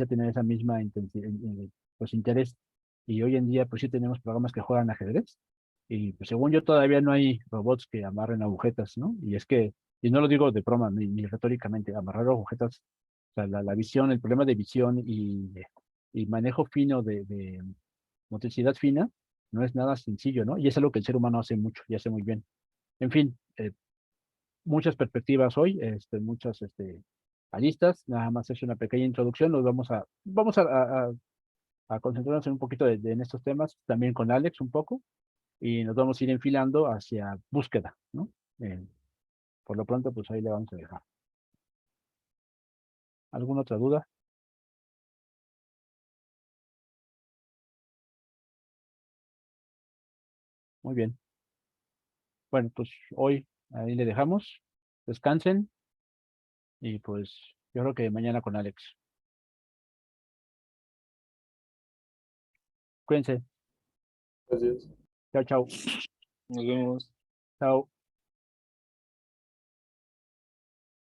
tener esa misma intensidad, pues interés. Y hoy en día, pues sí tenemos programas que juegan ajedrez. Y pues, según yo, todavía no hay robots que amarren agujetas, ¿no? Y no lo digo de broma ni retóricamente, amarrar agujetas, o sea, la visión, el problema de visión y manejo fino de motricidad fina, no es nada sencillo, ¿no? Y es algo que el ser humano hace mucho y hace muy bien. En fin, muchas perspectivas hoy, muchas aristas, nada más es una pequeña introducción, vamos a concentrarnos en un poquito en estos temas, también con Alex un poco, y nos vamos a ir enfilando hacia búsqueda, ¿no? Eh, por lo pronto, pues ahí le vamos a dejar. ¿Alguna otra duda? Muy bien. Bueno, pues hoy ahí le dejamos. Descansen y pues yo creo que mañana con Alex. Cuídense. Gracias. Chao, chao. Nos vemos. Chao.